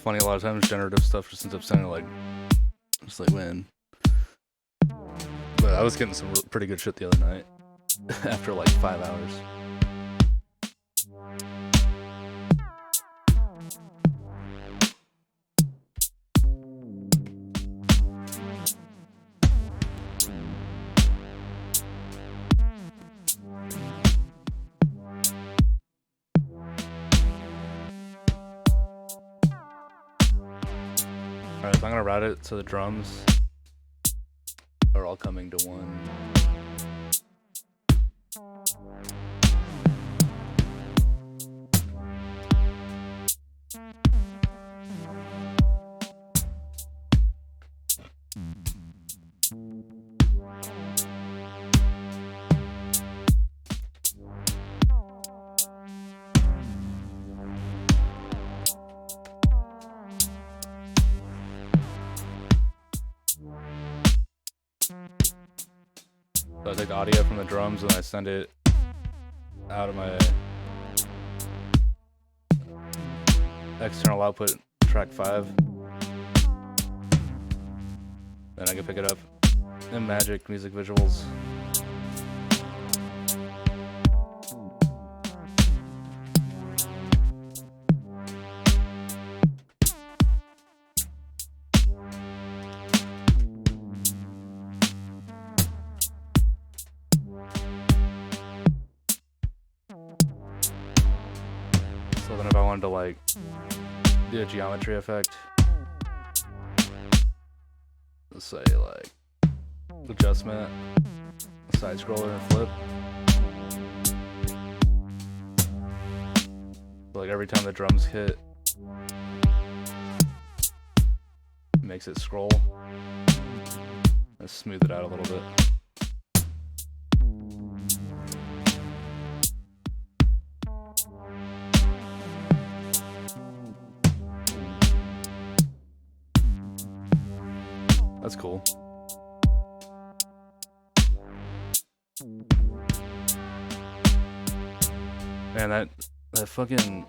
funny, a lot of times generative stuff just ends up sounding like, just like, man. But I was getting some pretty good shit the other night after like 5 hours. Alright, so I'm gonna route it so the drums are all coming to one. So I take the audio from the drums and I send it out of my external output track 5. Then I can pick it up in Magic Music Visuals. So then if I wanted to like do a geometry effect, let's say like adjustment, side scroller and flip. So like every time the drums hit, it makes it scroll. Let's smooth it out a little bit. That's cool. Man, that fucking,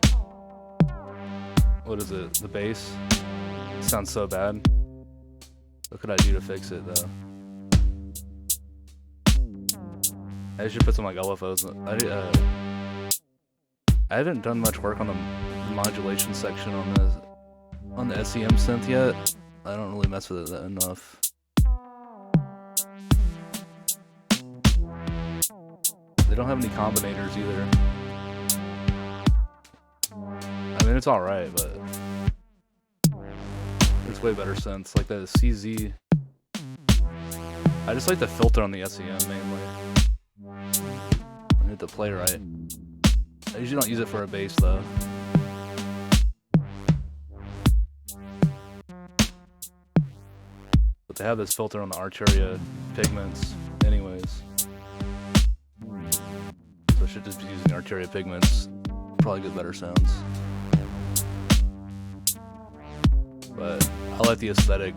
what is it? The bass sounds so bad. What could I do to fix it though? I should put some like LFOs. I haven't done much work on the modulation section on the SEM synth yet. I don't really mess with it that enough. They don't have any combinators either. I mean, it's alright, but there's way better synths. Like the CZ. I just like the filter on the SEM mainly. I need to play right. I usually don't use it for a bass though. But they have this filter on the Arturia pigments anyways. So I should just be using Arturia pigments. Probably get better sounds. But I like the aesthetic.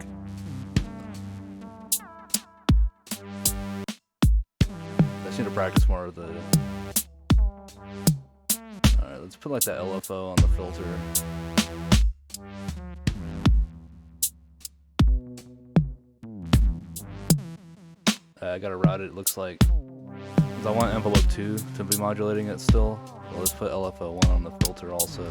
I just need to practice more of the... Alright, let's put like that LFO on the filter. I gotta route it, looks like, because I want envelope 2 to be modulating it still. Well, let's put LFO 1 on the filter also.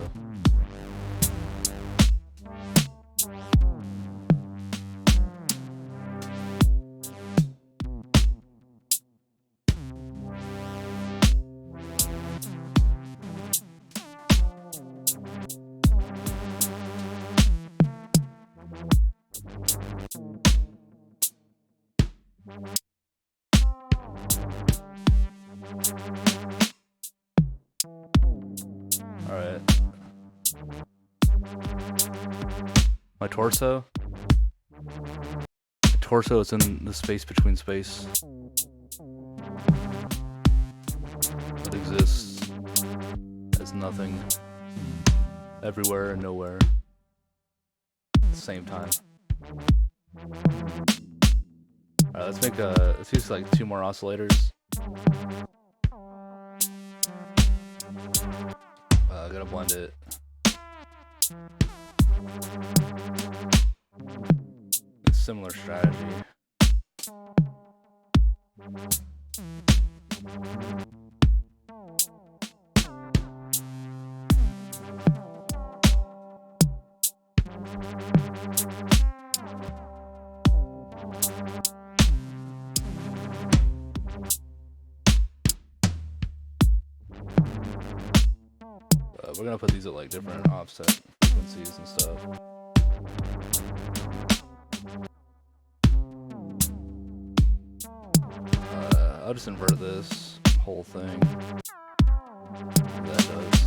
Alright. My torso? The torso is in the space between space. It exists as nothing. Everywhere and nowhere. At the same time. Alright, let's use like 2 more oscillators. I gotta blend it. similar strategy. We're gonna put these at like different offset frequencies and stuff. I'll just invert this whole thing. That does.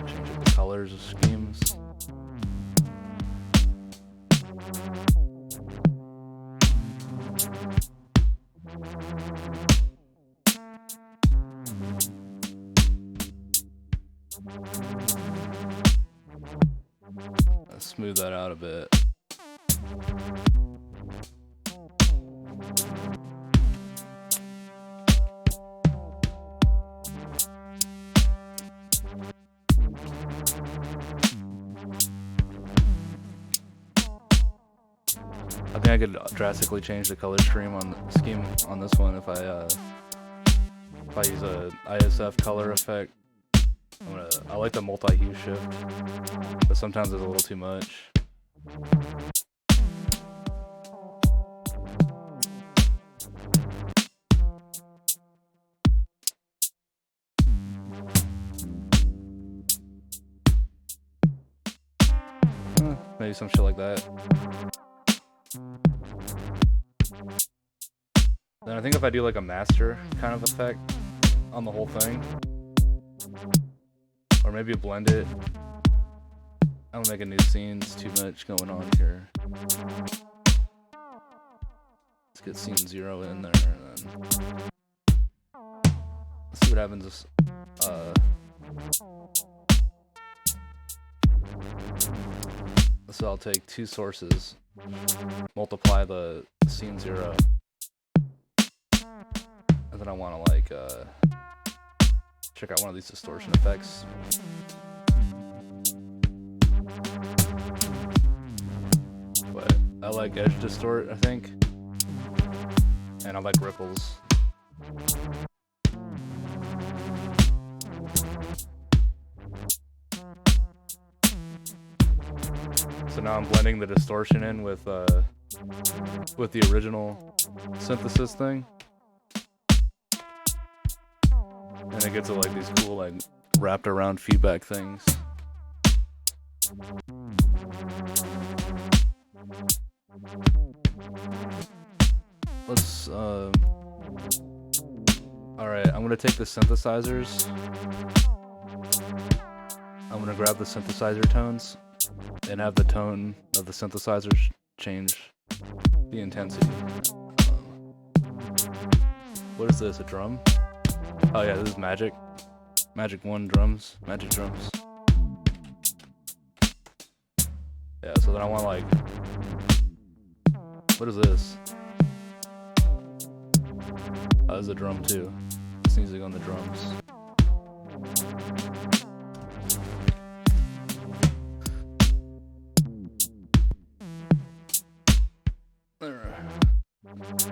Change up the colors of schemes. Let's smooth that out a bit. I think I could drastically change the color scheme on this one if I use a ISF color effect. I like the multi-hue shift, but sometimes it's a little too much. Maybe some shit like that. Then I think if I do like a master kind of effect on the whole thing, or maybe blend it, I don't make a new scene. It's too much going on here. Let's get scene 0 in there, and then let's see what happens. So I'll take 2 sources, multiply the scene 0, and then I want to like check out one of these distortion effects. But I like edge distort, I think, and I like ripples. So now I'm blending the distortion in with the original synthesis thing, and it gets to like these cool like wrapped around feedback things. Let's alright, I'm gonna take the synthesizers. I'm gonna grab the synthesizer tones and have the tone of the synthesizers change the intensity. What is this, a drum? Oh yeah, this is Magic 1 drums, Magic drums. Yeah, so then I want like, what is this? Oh, this is a drum too. This needs to go on the drums.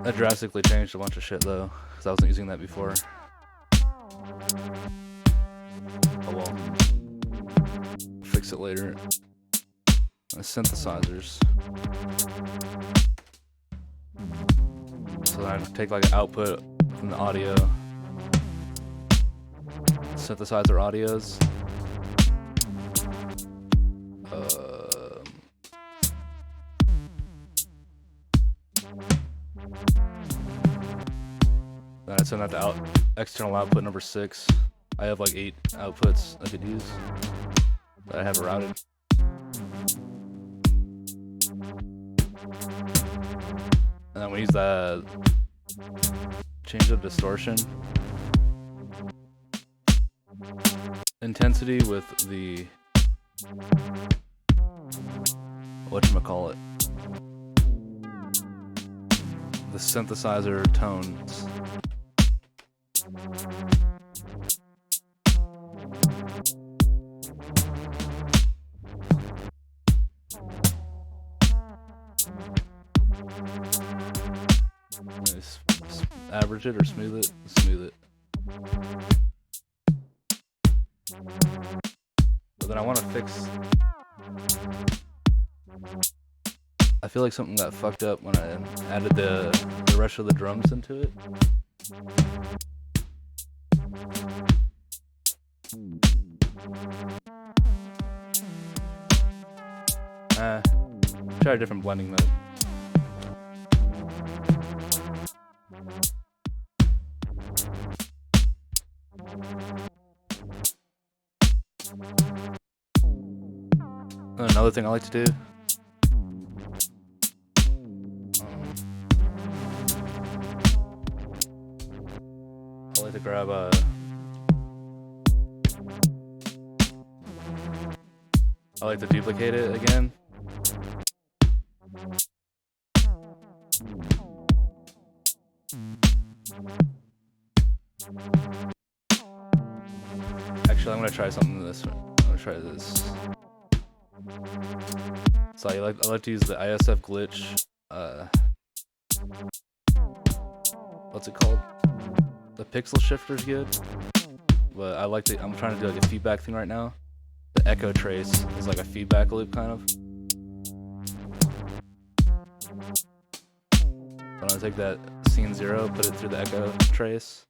That drastically changed a bunch of shit though, because I wasn't using that before. Oh well. Fix it later. Synthesizers. So then I take like an output from the audio. Synthesizer audios. Then I send that to external output number 6. I have like 8 outputs I could use that I have routed. And then we use that, change the distortion intensity with the whatchamacallit, the synthesizer tones. average it or smooth it? Smooth it. But then I want to fix... I feel like something got fucked up when I added the rest of the drums into it. Try a different blending mode. Another thing I like to do. I like to grab I like to duplicate it again. Actually, I'm gonna try something this. I'm gonna try this. So I like to use the ISF glitch. What's it called? The pixel shifter's good, but I'm trying to do like a feedback thing right now. The echo trace is like a feedback loop kind of. I'm gonna take that scene 0, put it through the echo trace.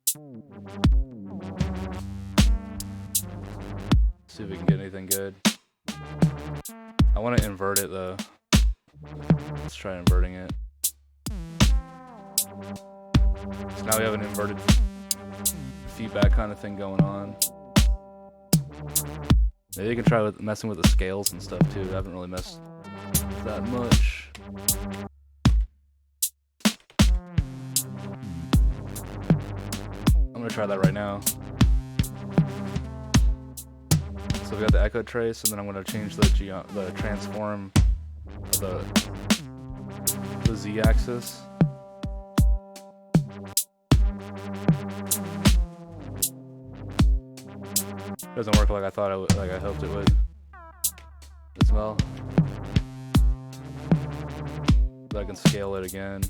See if we can get anything good. I want to invert it though. Let's try inverting it. So now we have an inverted feedback kind of thing going on. Maybe you can try with messing with the scales and stuff too. I haven't really messed that much. I'm gonna try that right now. So we got the echo trace, and then I'm gonna change the transform of the z-axis. Doesn't work like I thought it would, like I hoped it would as well. But I can scale it again.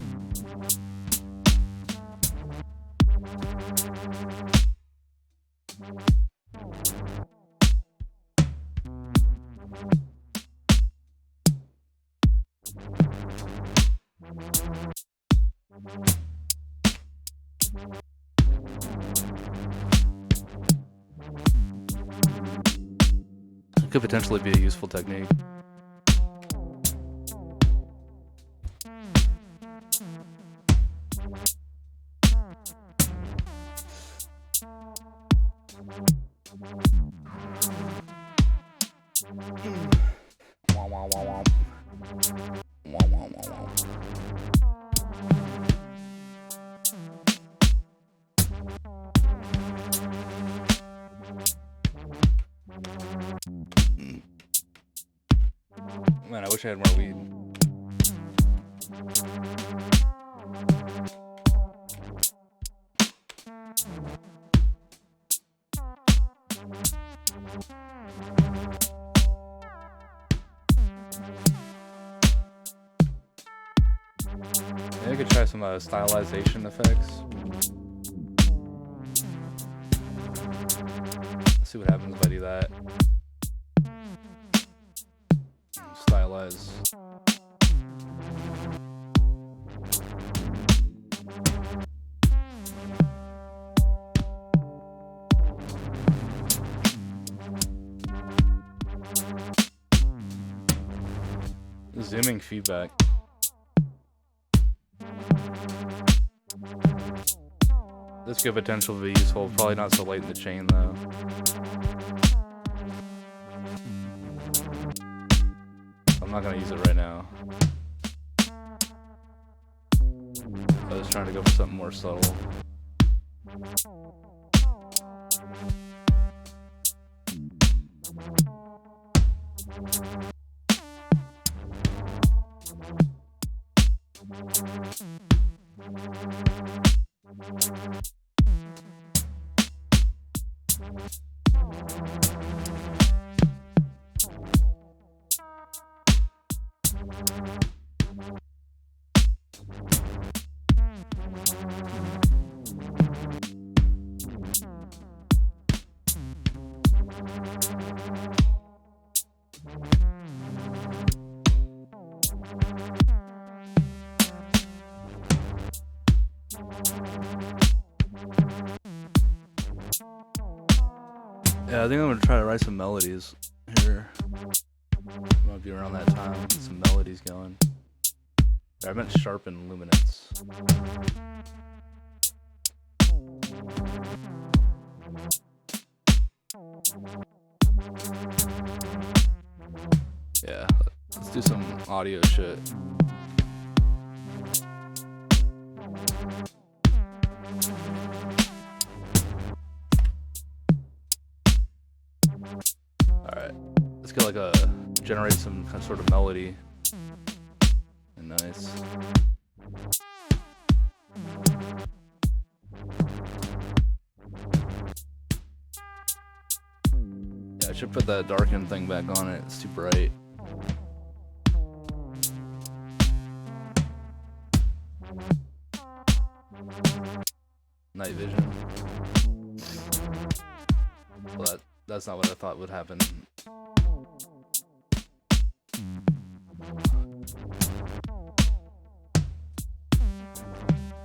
Could potentially be a useful technique. Man, I wish I had more weed. Maybe I could try some stylization effects. Let's see what happens if I do that. Stylize. Zooming feedback. This could potentially be useful, probably not so late in the chain though. I'm not gonna use it right now. I was trying to go for something more subtle. Yeah, I think I'm gonna try to write some melodies here. Might be around that time. Get some melodies going. I meant sharpen luminance. Yeah, let's do some audio shit. Alright, let's get like generate some kind of sort of melody. Nice. Yeah, I should put that darken thing back on it. It's too bright. Night vision. Well, that's not what I thought would happen.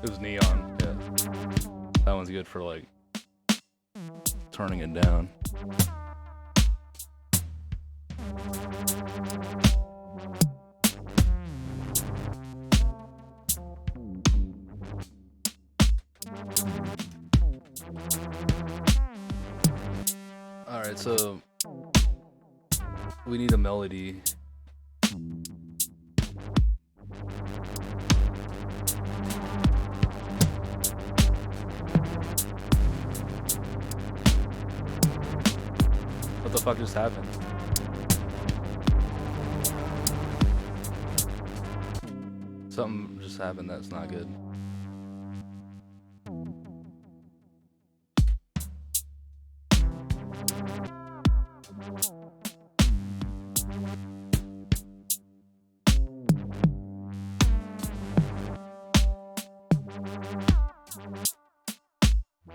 It was neon, yeah. That one's good for like turning it down. Alright, so we need a melody. What the fuck just happened? Something just happened that's not good.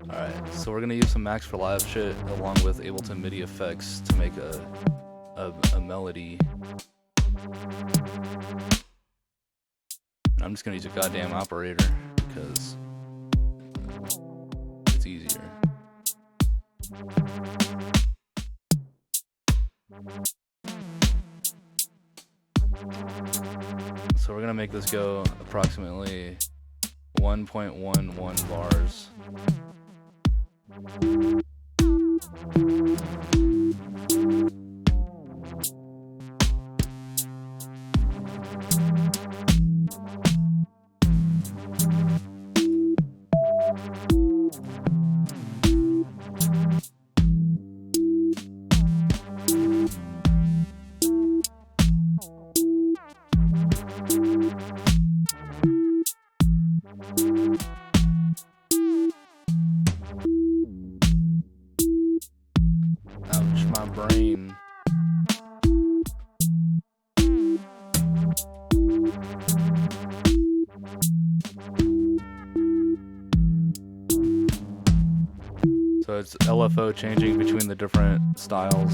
Alright, so we're gonna use some Max for Live shit along with Ableton MIDI effects to make a melody. I'm just gonna use a goddamn operator because it's easier. So we're gonna make this go approximately 1.11 bars. Ouch, my brain. So it's LFO changing between the different styles.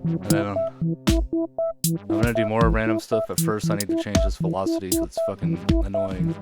And then I'm gonna do more random stuff, but first I need to change this velocity because it's fucking annoying.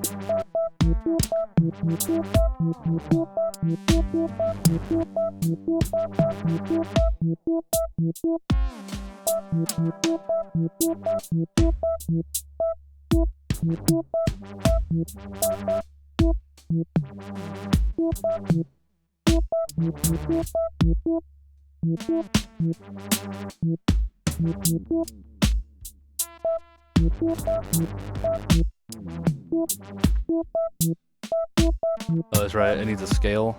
Oh, that's right, it needs a scale.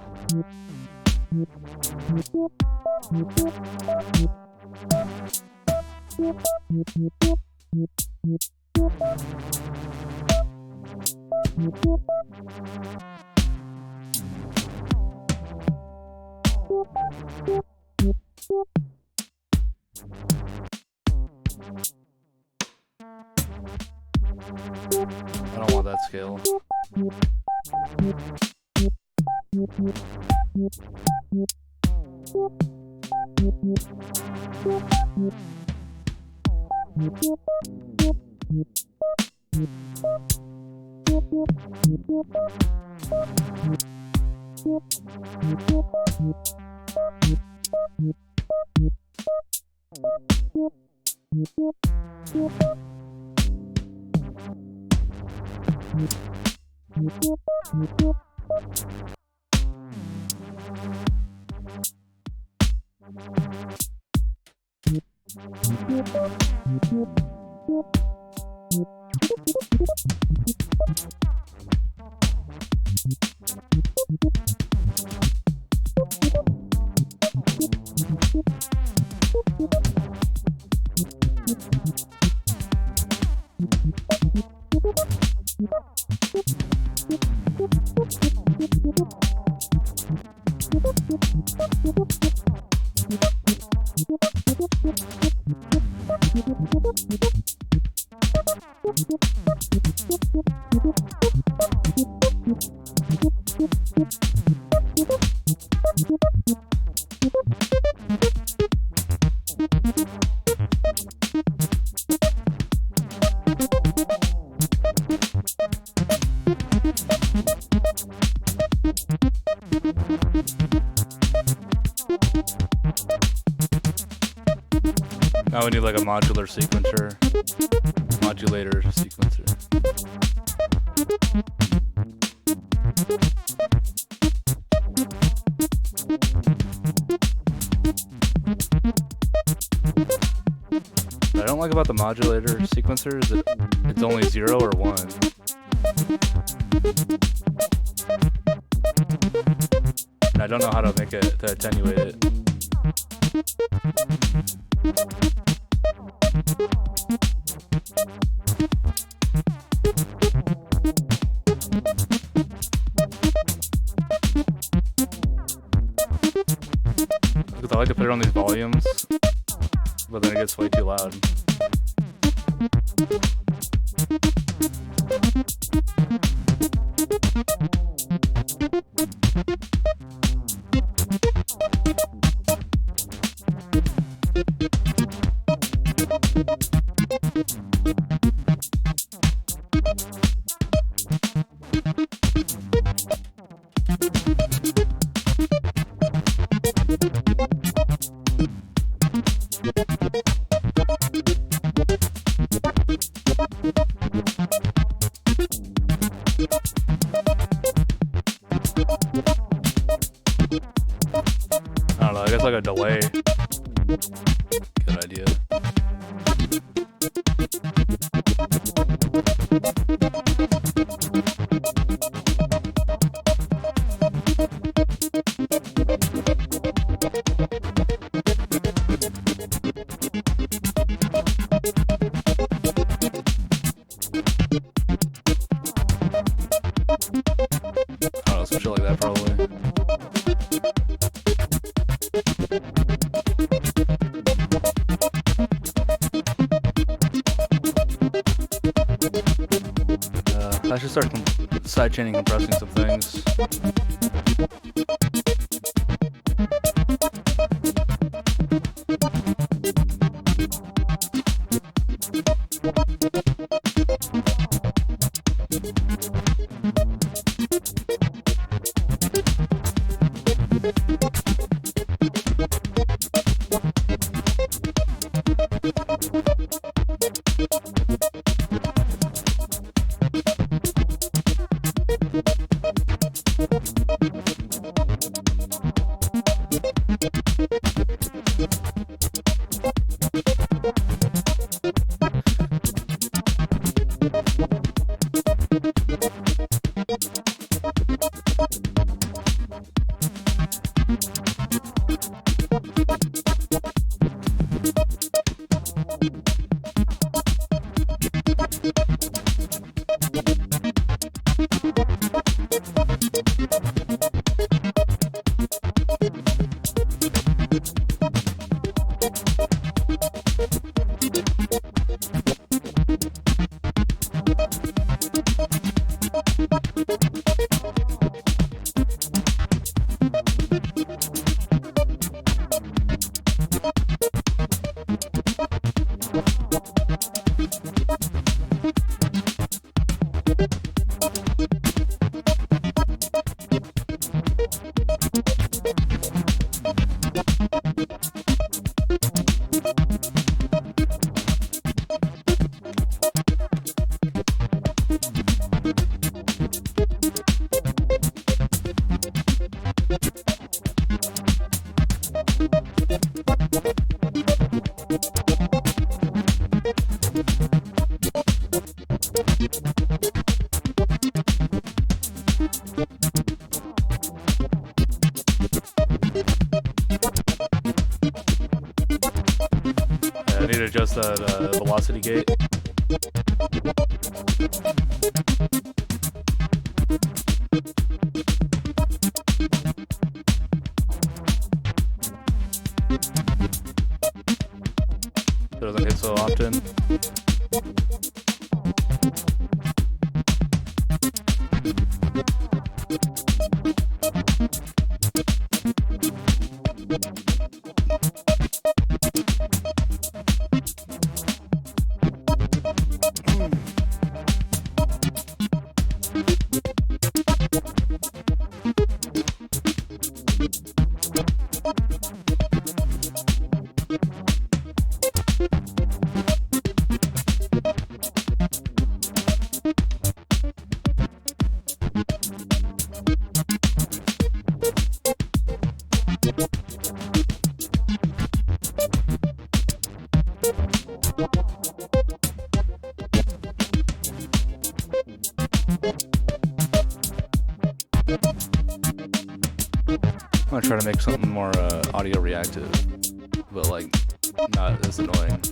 I don't want that scale. Now we need like a modular sequencer, modulator sequencer. What I don't like about the modulator sequencer is that it's only 0 or 1. And I don't know how to make it, to attenuate it. Because I like to put it on these volumes, but then it gets way too loud. I don't know, I guess like a delay. Good idea. I don't know, some shit like that probably. I should start sidechaining compressing some things. Yeah, I need to adjust that velocity gate. Doesn't hit so often. I'm gonna try to make something more audio reactive, but like not as annoying.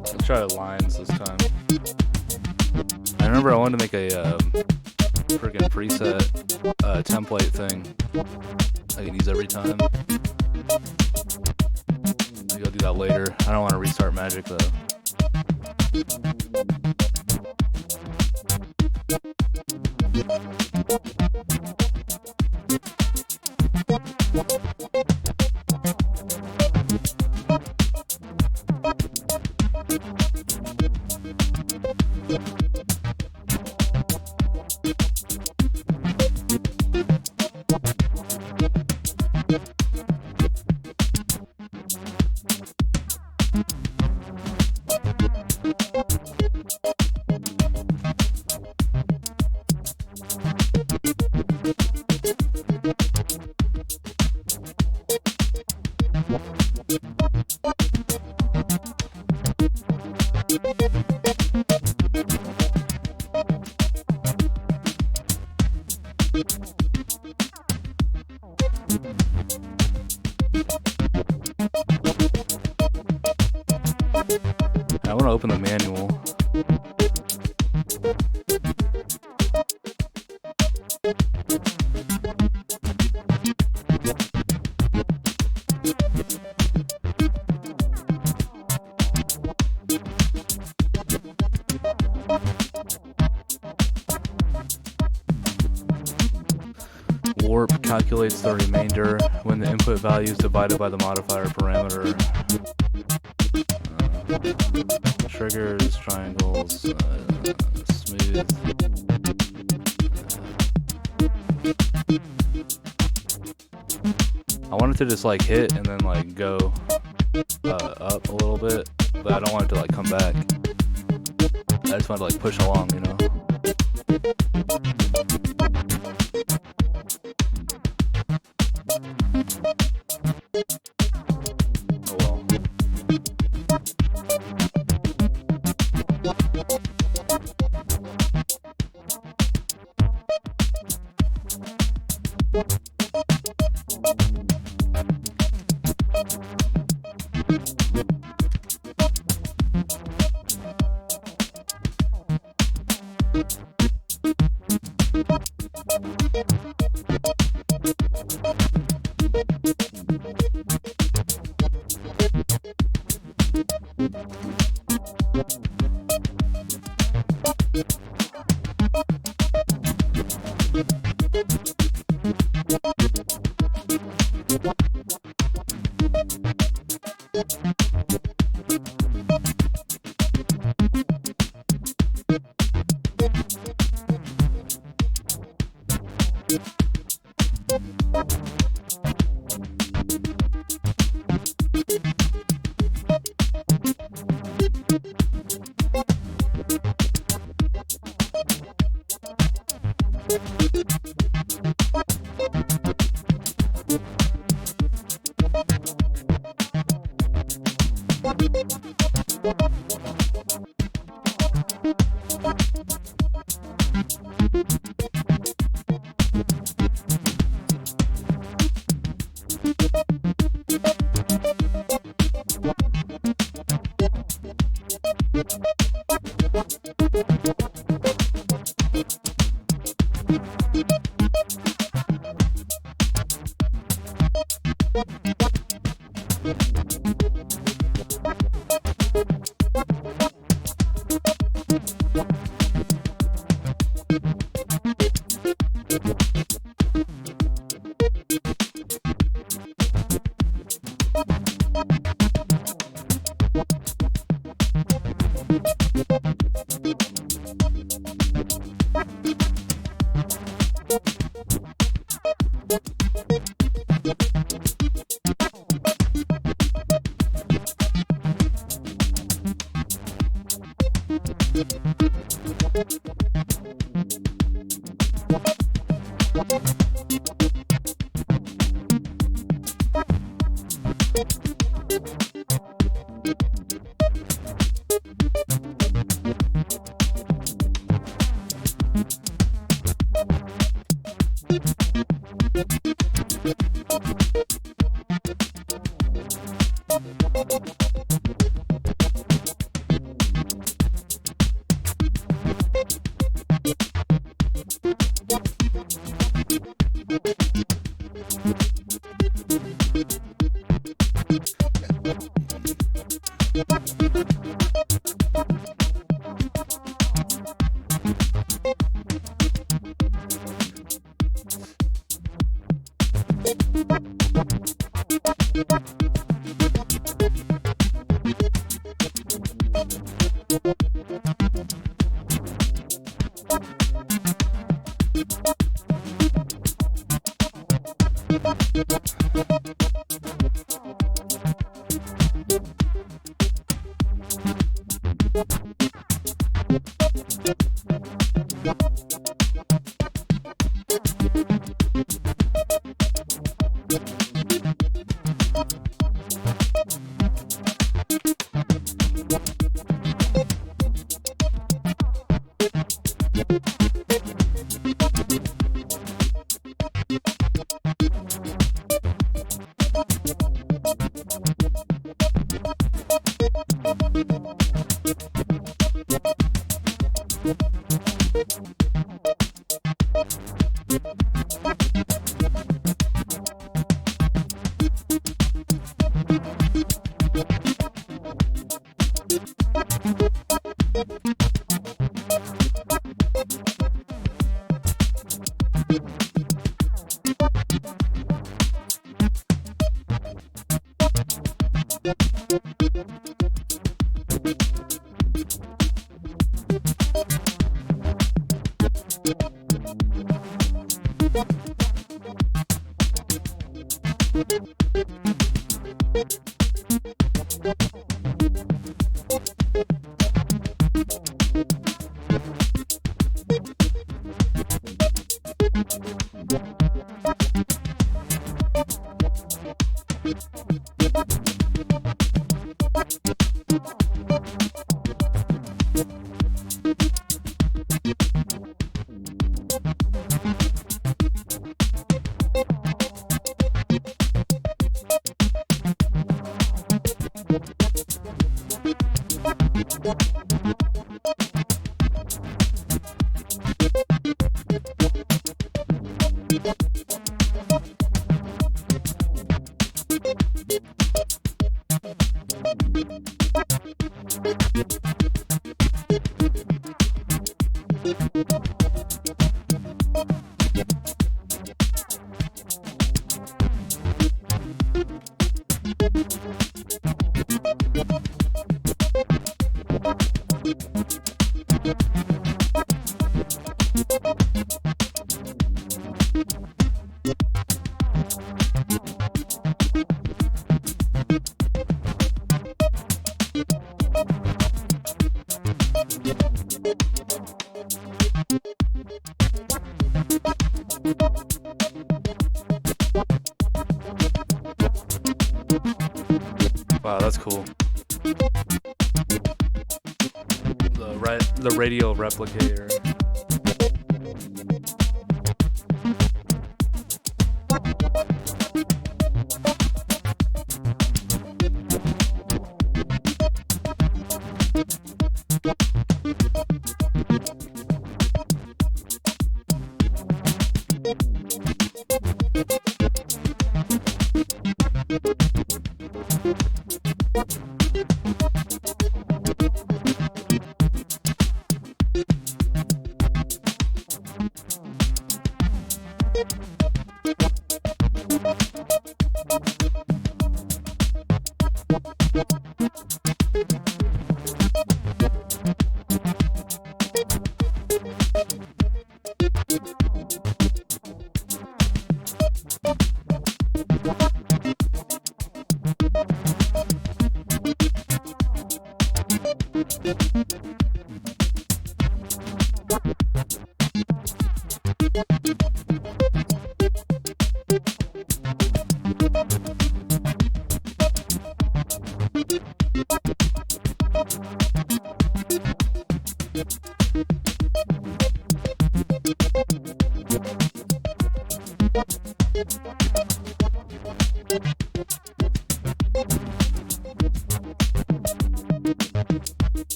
Let's try lines this time. I remember I wanted to make a freaking preset template thing I can use every time. Maybe I'll do that later. I don't want to restart Magic though. I want to open the manual. Warp calculates the remainder when the input value is divided by the modifier parameter. Triggers, triangles, smooth. I want it to just like hit and then like go up a little bit, but I don't want it to like come back. I just want to like push along, you know? Oh well. Wow, that's cool. The radio replicator.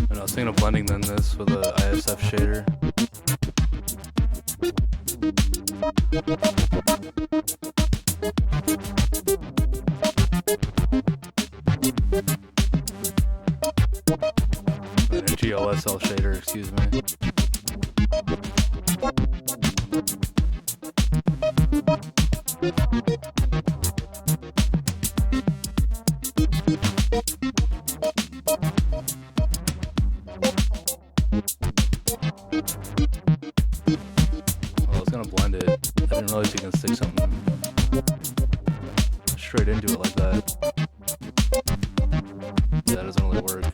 And I was thinking of blending then this with a ISF shader. A GLSL shader, excuse me. didn't realize you can stick something straight into it like that. Yeah, that doesn't really work.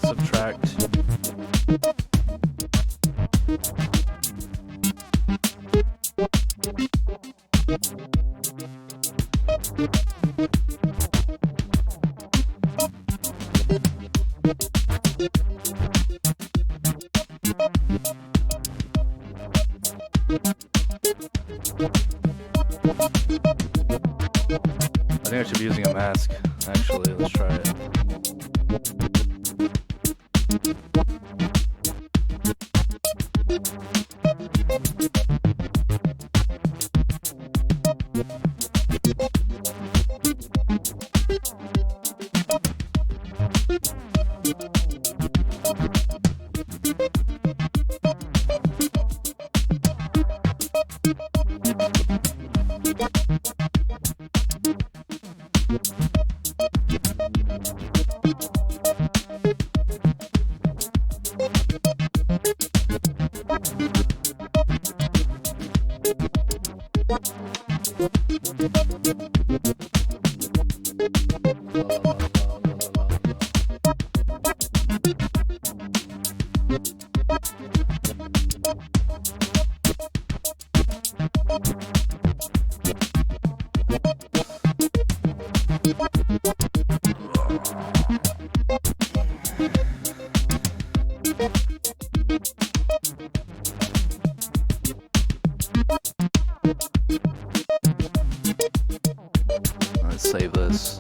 Subtract. I think I should be using a mask, actually. Let's try it. Let's save this.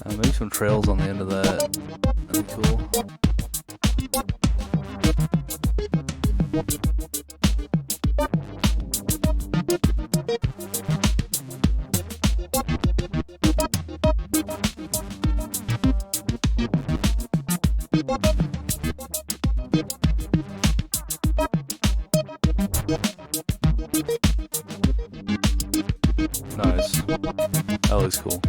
Maybe some trails on the end of that. That'd be cool. Nice. That looks cool.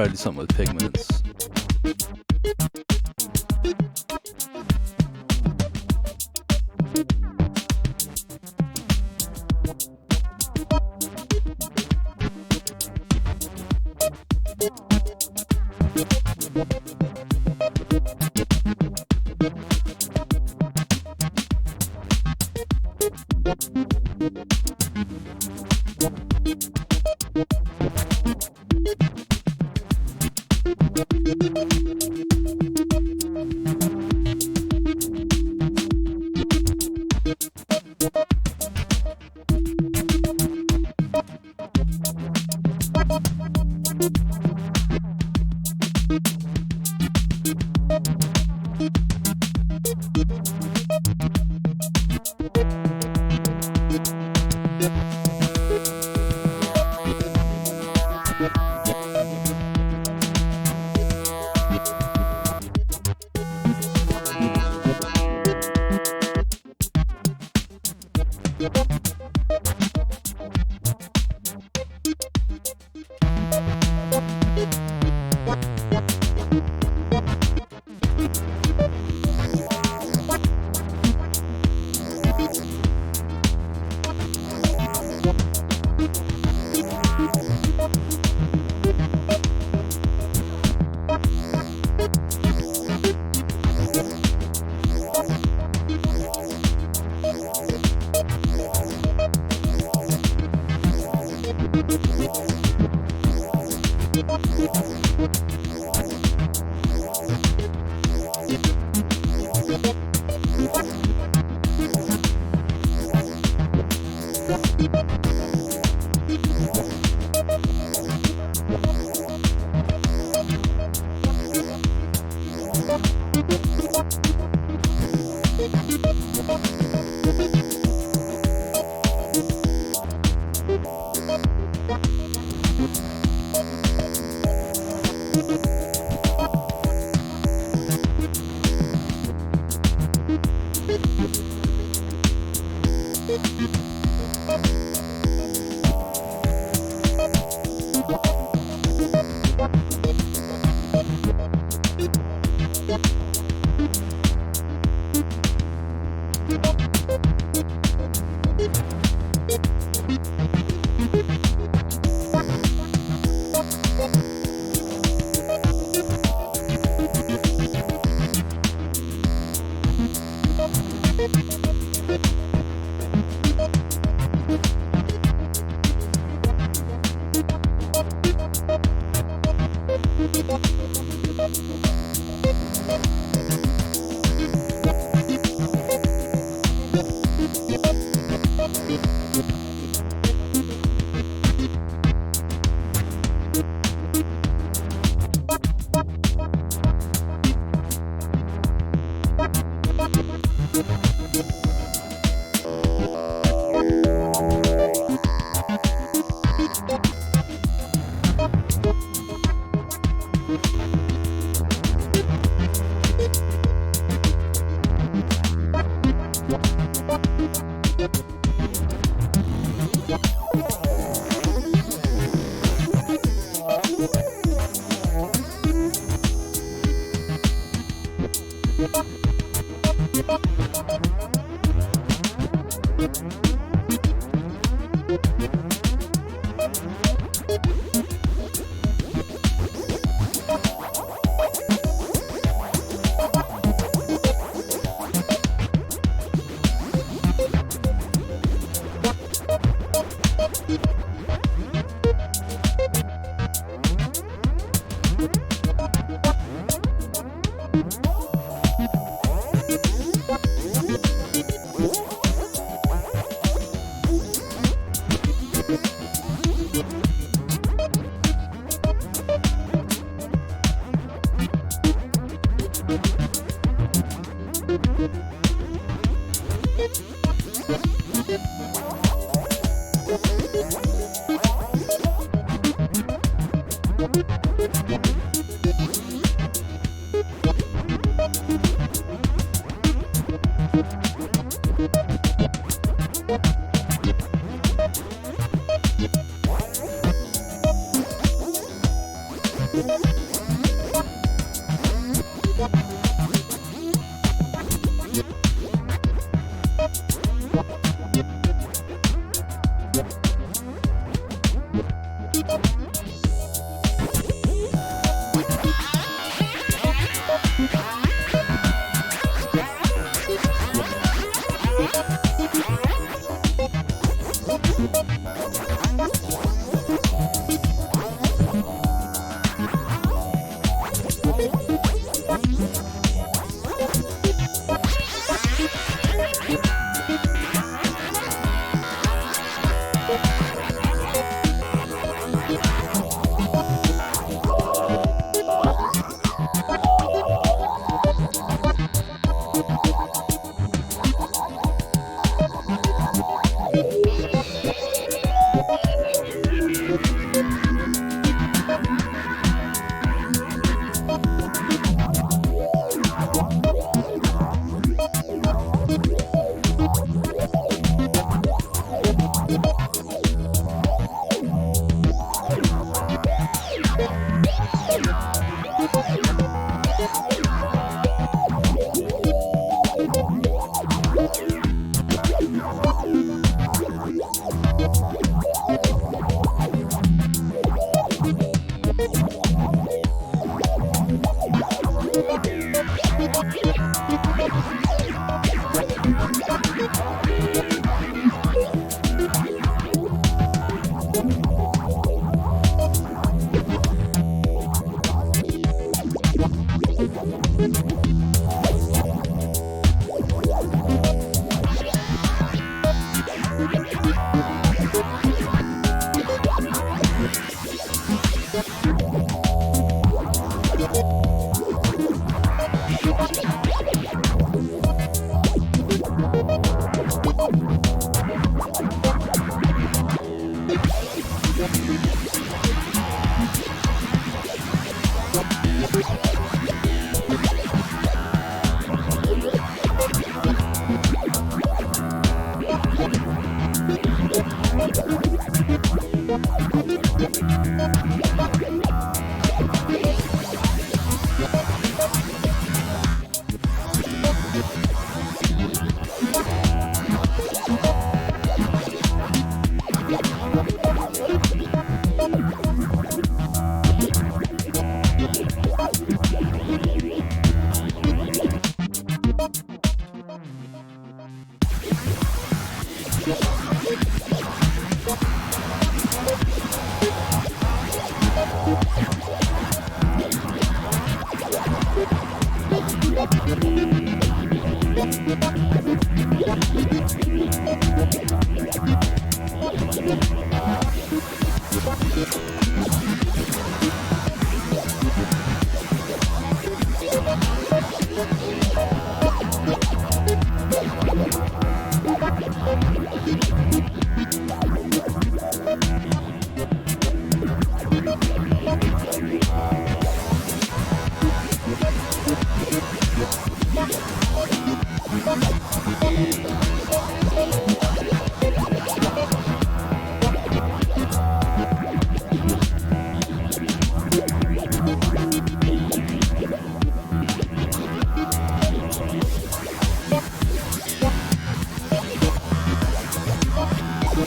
try to do something with pigments.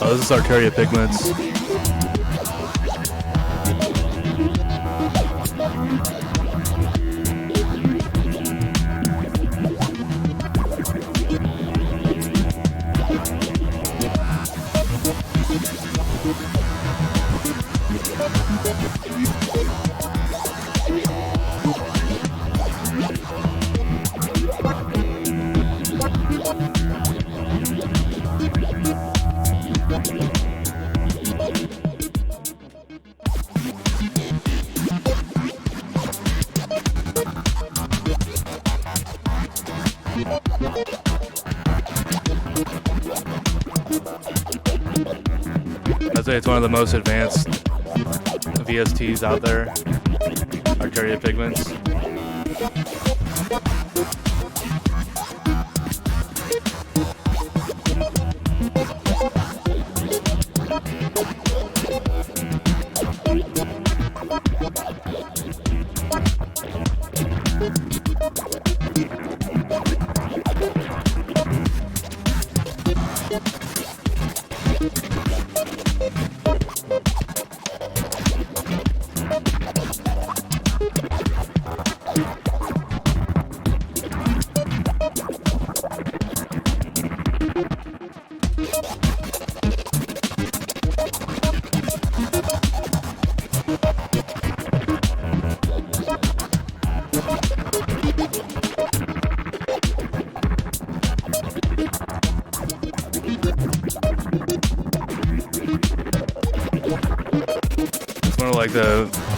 Oh, this is Arteria Pigments. I'd say it's one of the most advanced VSTs out there, Arteria Pigments.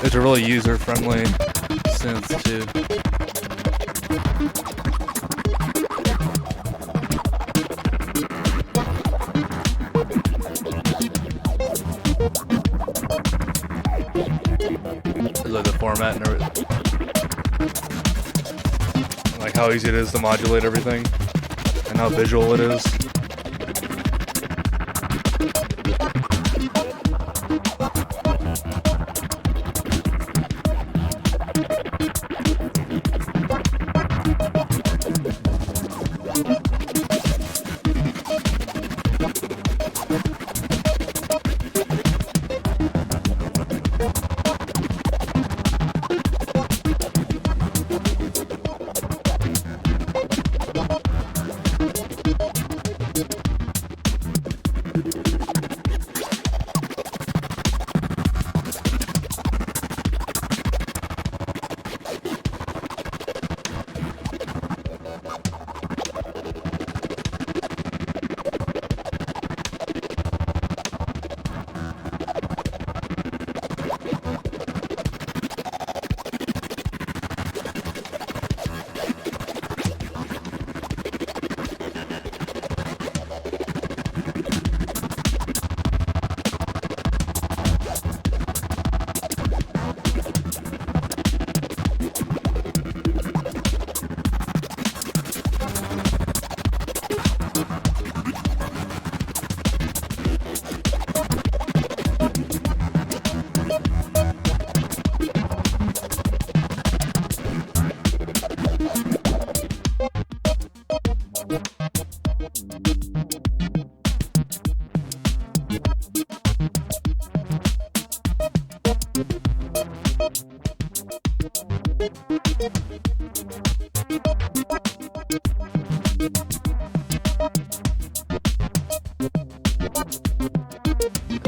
It's a really user-friendly synth too. It's like the format and everything. Like how easy it is to modulate everything and how visual it is.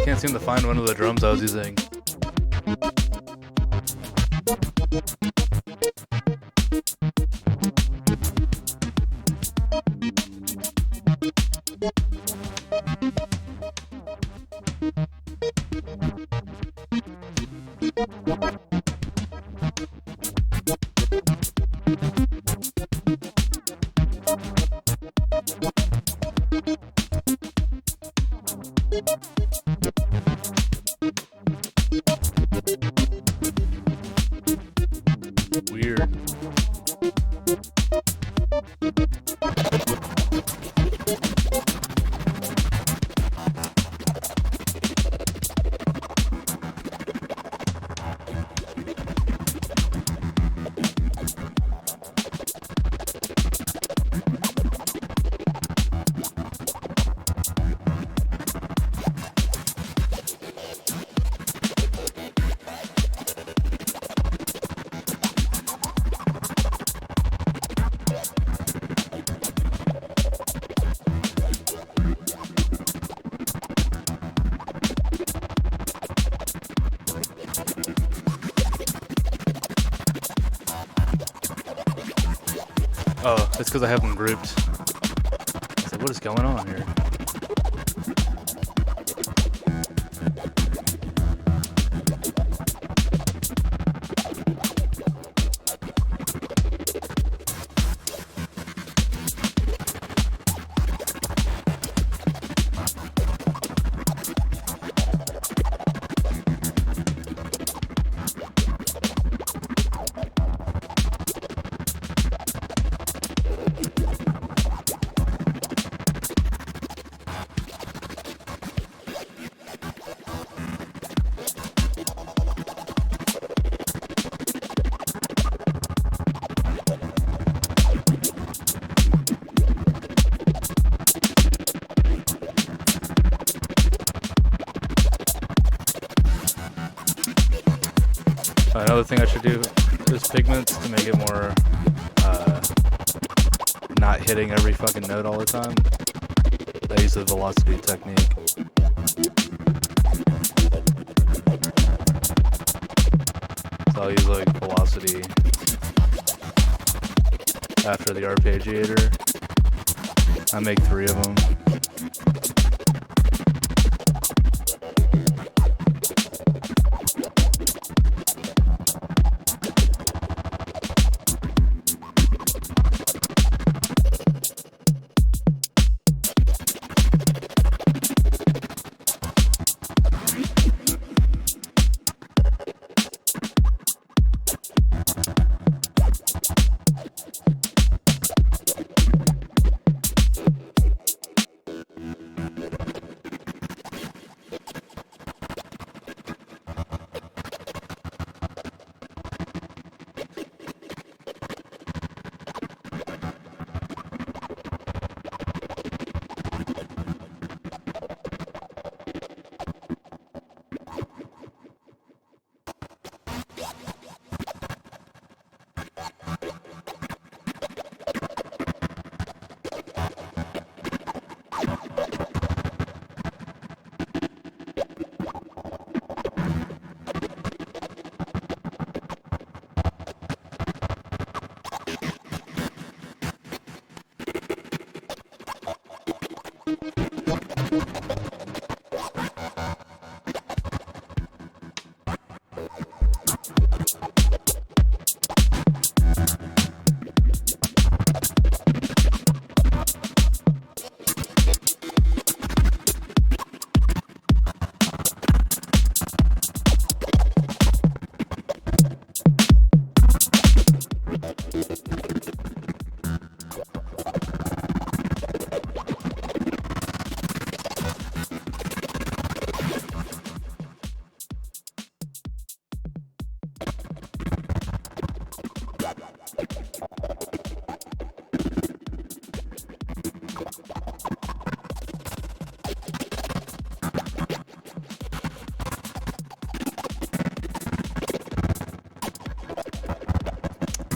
Can't seem to find one of the drums I was using. Weird. Oh, it's because I have them grouped. I said, what is going on here? Another thing I should do is pigments to make it more not hitting every fucking note all the time. I use the velocity technique. So I'll use like velocity after the arpeggiator. I make 3 of them.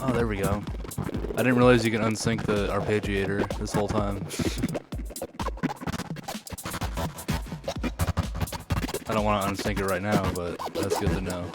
Oh, there we go. I didn't realize you can unsync the arpeggiator this whole time. I don't want to unsync it right now, but that's good to know.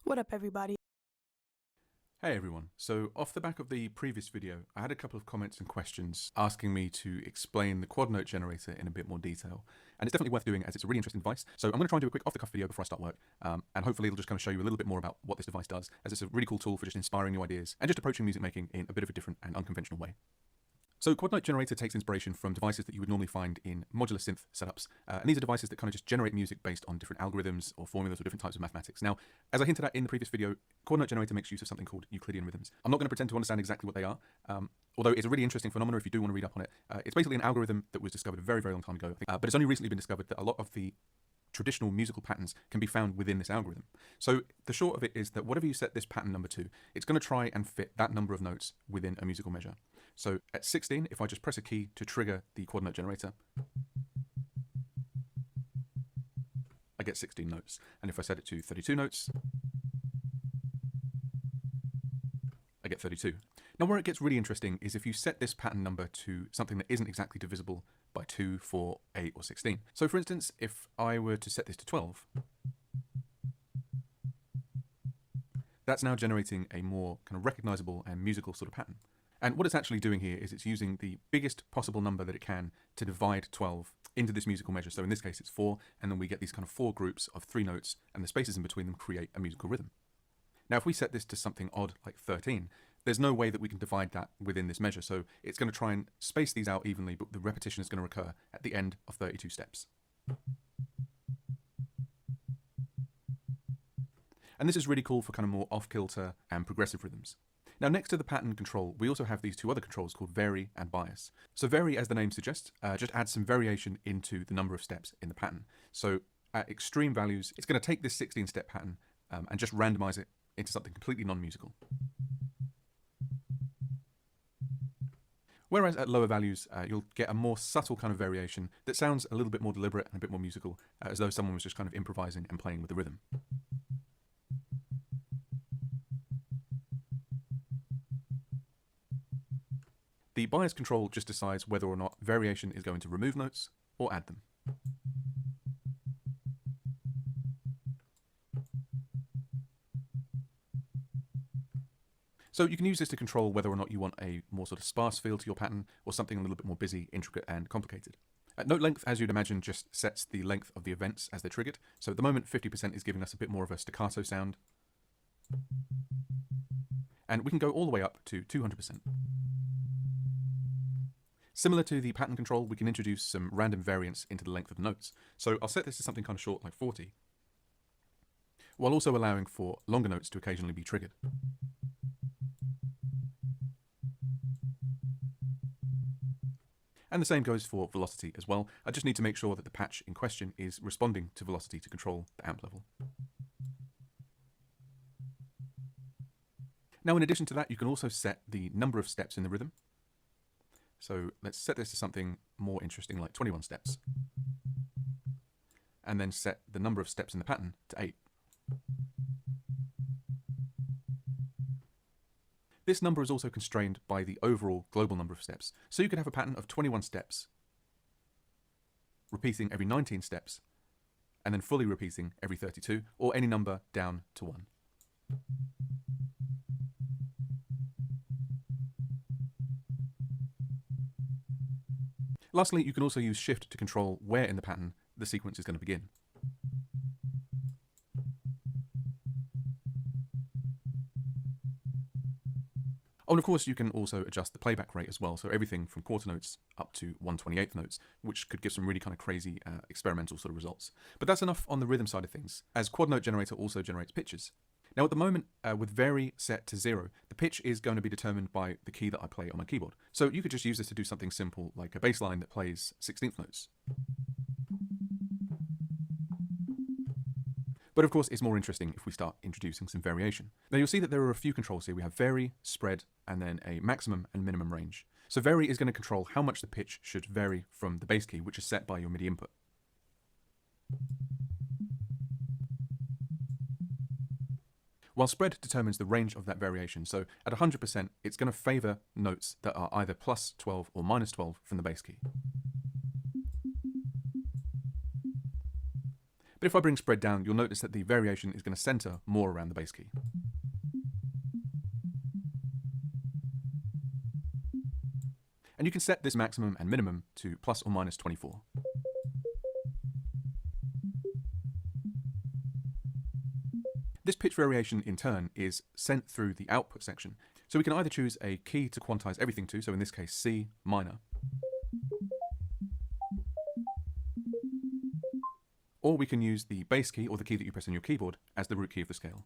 What up, everybody? Hey everyone, so off the back of the previous video, I had a couple of comments and questions asking me to explain the quad note generator in a bit more detail. And it's definitely worth doing as it's a really interesting device. So I'm going to try and do a quick off-the-cuff video before I start work, and hopefully it'll just kind of show you a little bit more about what this device does, as it's a really cool tool for just inspiring new ideas and just approaching music making in a bit of a different and unconventional way. So quad note generator takes inspiration from devices that you would normally find in modular synth setups, and these are devices that kind of just generate music based on different algorithms or formulas or different types of mathematics. Now, as I hinted at in the previous video, quad note generator makes use of something called Euclidean rhythms. I'm not going to pretend to understand exactly what they are, although it's a really interesting phenomenon if you do want to read up on it. It's basically an algorithm that was discovered a very, very long time ago, but it's only recently been discovered that a lot of the traditional musical patterns can be found within this algorithm. So the short of it is that whatever you set this pattern number to, it's going to try and fit that number of notes within a musical measure. So at 16, if I just press a key to trigger the quad note generator, I get 16 notes. And if I set it to 32 notes, I get 32. Now where it gets really interesting is if you set this pattern number to something that isn't exactly divisible by 2, 4, 8, or 16. So for instance, if I were to set this to 12, that's now generating a more kind of recognizable and musical sort of pattern. And what it's actually doing here is it's using the biggest possible number that it can to divide 12 into this musical measure. So in this case, it's 4, and then we get these kind of 4 groups of 3 notes, and the spaces in between them create a musical rhythm. Now, if we set this to something odd like 13, there's no way that we can divide that within this measure. So it's going to try and space these out evenly, but the repetition is going to occur at the end of 32 steps. And this is really cool for kind of more off-kilter and progressive rhythms. Now, next to the pattern control, we also have these 2 other controls called vary and bias. So vary, as the name suggests, just adds some variation into the number of steps in the pattern. So at extreme values, it's going to take this 16-step pattern and just randomize it into something completely non-musical. Whereas at lower values, you'll get a more subtle kind of variation that sounds a little bit more deliberate and a bit more musical, as though someone was just kind of improvising and playing with the rhythm. The bias control just decides whether or not variation is going to remove notes or add them. So you can use this to control whether or not you want a more sort of sparse feel to your pattern or something a little bit more busy, intricate, and complicated. Note length, as you'd imagine, just sets the length of the events as they're triggered. So at the moment, 50% is giving us a bit more of a staccato sound. And we can go all the way up to 200%. Similar to the pattern control, we can introduce some random variance into the length of the notes. So I'll set this to something kind of short, like 40, while also allowing for longer notes to occasionally be triggered. And the same goes for velocity as well. I just need to make sure that the patch in question is responding to velocity to control the amp level. Now, in addition to that, you can also set the number of steps in the rhythm. So let's set this to something more interesting, like 21 steps. And then set the number of steps in the pattern to 8. This number is also constrained by the overall global number of steps. So you could have a pattern of 21 steps, repeating every 19 steps, and then fully repeating every 32, or any number down to 1. Lastly, you can also use Shift to control where in the pattern the sequence is going to begin. Oh, and of course you can also adjust the playback rate as well, so everything from quarter notes up to 1/28 notes, which could give some really kind of crazy experimental sort of results. But that's enough on the rhythm side of things, as Quad Note Generator also generates pitches. Now at the moment, with vary set to 0, the pitch is going to be determined by the key that I play on my keyboard. So you could just use this to do something simple, like a bass line that plays 16th notes. But of course, it's more interesting if we start introducing some variation. Now you'll see that there are a few controls here. We have vary, spread, and then a maximum and minimum range. So vary is going to control how much the pitch should vary from the bass key, which is set by your MIDI input. While spread determines the range of that variation, so at 100%, it's going to favour notes that are either plus 12 or minus 12 from the bass key. But if I bring spread down, you'll notice that the variation is going to centre more around the bass key. And you can set this maximum and minimum to plus or minus 24. This pitch variation, in turn, is sent through the output section. So we can either choose a key to quantize everything to, so in this case C minor, or we can use the bass key, or the key that you press on your keyboard, as the root key of the scale.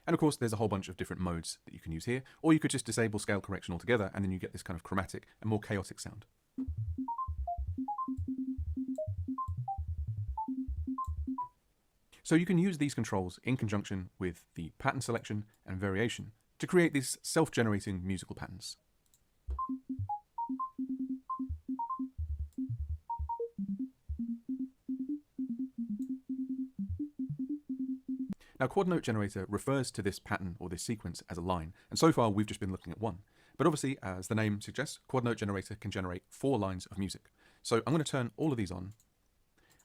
And of course, there's a whole bunch of different modes that you can use here, or you could just disable scale correction altogether, and then you get this kind of chromatic and more chaotic sound. So you can use these controls in conjunction with the pattern selection and variation to create these self-generating musical patterns. Now, Quad Note Generator refers to this pattern or this sequence as a line, and so far we've just been looking at one. But obviously, as the name suggests, Quad Note Generator can generate 4 lines of music. So I'm going to turn all of these on,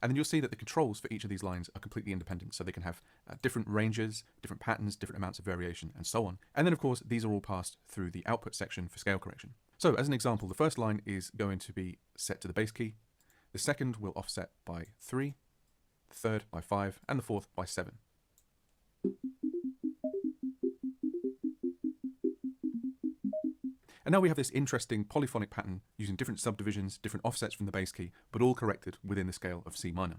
And then you'll see that the controls for each of these lines are completely independent. So they can have different ranges, different patterns, different amounts of variation, and so on. And then of course, these are all passed through the output section for scale correction. So as an example, the first line is going to be set to the bass key. The second will offset by 3, the third by 5, and the fourth by 7. And now we have this interesting polyphonic pattern using different subdivisions, different offsets from the bass key, but all corrected within the scale of C minor.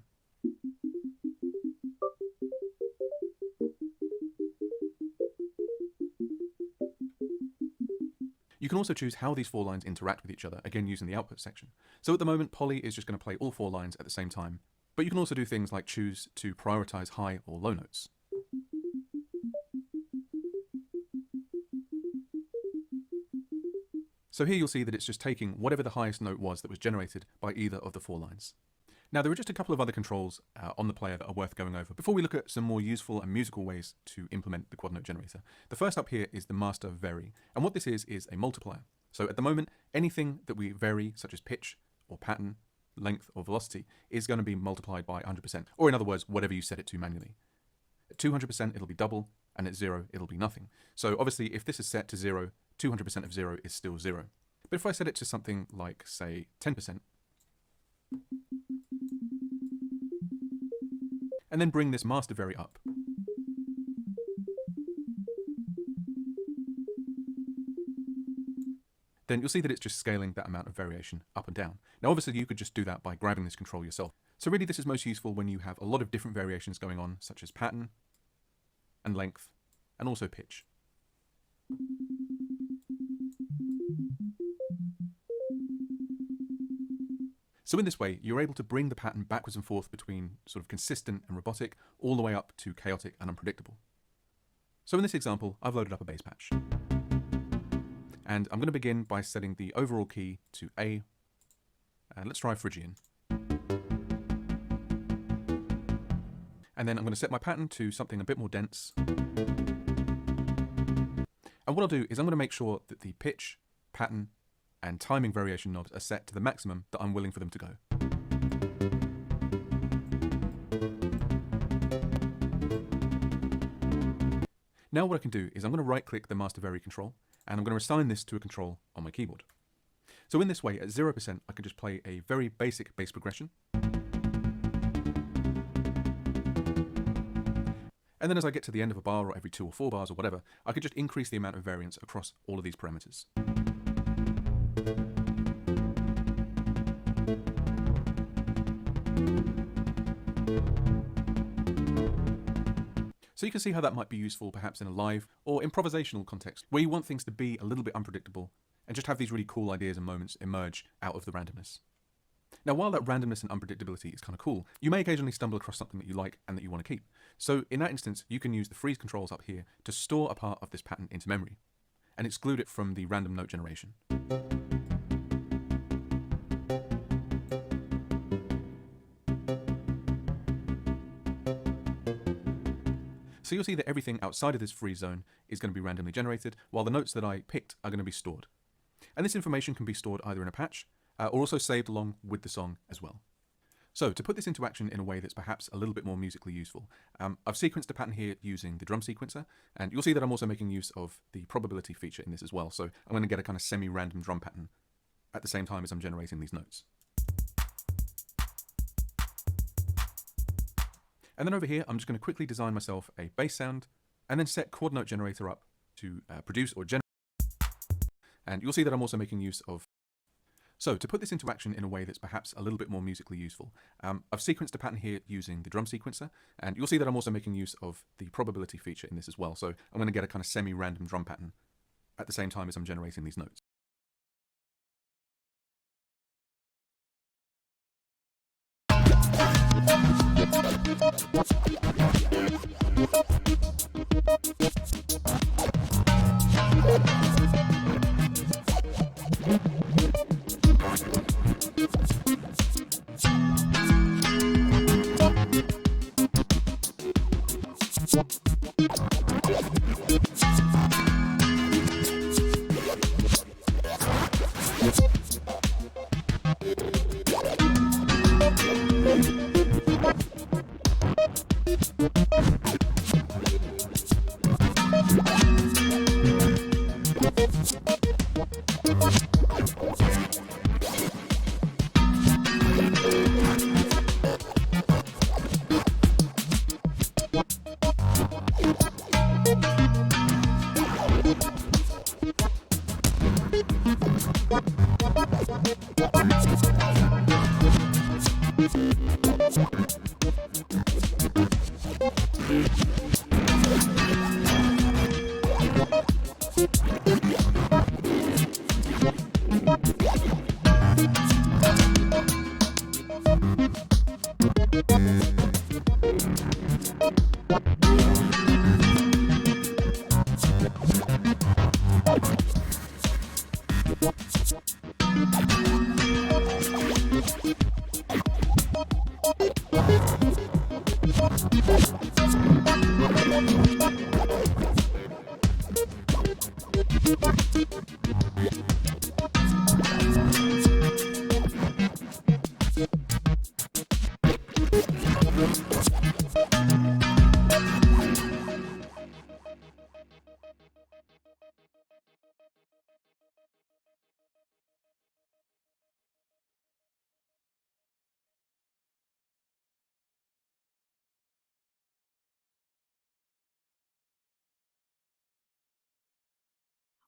You can also choose how these 4 lines interact with each other, again using the output section. So at the moment, Poly is just going to play all 4 lines at the same time, but you can also do things like choose to prioritize high or low notes. So here you'll see that it's just taking whatever the highest note was that was generated by either of the 4 lines. Now there are just a couple of other controls on the player that are worth going over before we look at some more useful and musical ways to implement the quad note generator. The first up here is the master vary, and what this is a multiplier. So at the moment, anything that we vary, such as pitch or pattern, length or velocity, is going to be multiplied by 100%, or in other words, whatever you set it to manually. At 200% it'll be double, and at 0 it'll be nothing. So obviously if this is set to 0, 200% of 0 is still 0. But if I set it to something like, say, 10%, and then bring this master vary up, then you'll see that it's just scaling that amount of variation up and down. Now obviously you could just do that by grabbing this control yourself. So really this is most useful when you have a lot of different variations going on, such as pattern and length, and also pitch. So in this way, you're able to bring the pattern backwards and forth between sort of consistent and robotic, all the way up to chaotic and unpredictable. So in this example, I've loaded up a bass patch. And I'm going to begin by setting the overall key to A, and let's try Phrygian. And then I'm going to set my pattern to something a bit more dense. And what I'll do is I'm going to make sure that the pitch, pattern, and timing variation knobs are set to the maximum that I'm willing for them to go. Now what I can do is I'm going to right click the master vary control, and I'm going to assign this to a control on my keyboard. So in this way, at 0%, I can just play a very basic bass progression. And then as I get to the end of a bar, or every 2 or 4 bars or whatever, I could just increase the amount of variance across all of these parameters. So you can see how that might be useful perhaps in a live or improvisational context, where you want things to be a little bit unpredictable and just have these really cool ideas and moments emerge out of the randomness. Now while that randomness and unpredictability is kind of cool, you may occasionally stumble across something that you like and that you want to keep. So in that instance, you can use the freeze controls up here to store a part of this pattern into memory and exclude it from the random note generation. So you'll see that everything outside of this freeze zone is going to be randomly generated, while the notes that I picked are going to be stored. And this information can be stored either in a patch, or also saved along with the song as well. So to put this into action in a way that's perhaps a little bit more musically useful, I've sequenced a pattern here using the drum sequencer, and you'll see that I'm also making use of the probability feature in this as well. So I'm going to get a kind of semi-random drum pattern at the same time as I'm generating these notes. And then over here, I'm just going to quickly design myself a bass sound, and then set quad note generator up to produce or generate. And you'll see that I'm also making use of. So to put this into action in a way that's perhaps a little bit more musically useful, I've sequenced a pattern here using the drum sequencer, and you'll see that I'm also making use of the probability feature in this as well. So I'm going to get a kind of semi-random drum pattern at the same time as I'm generating these notes.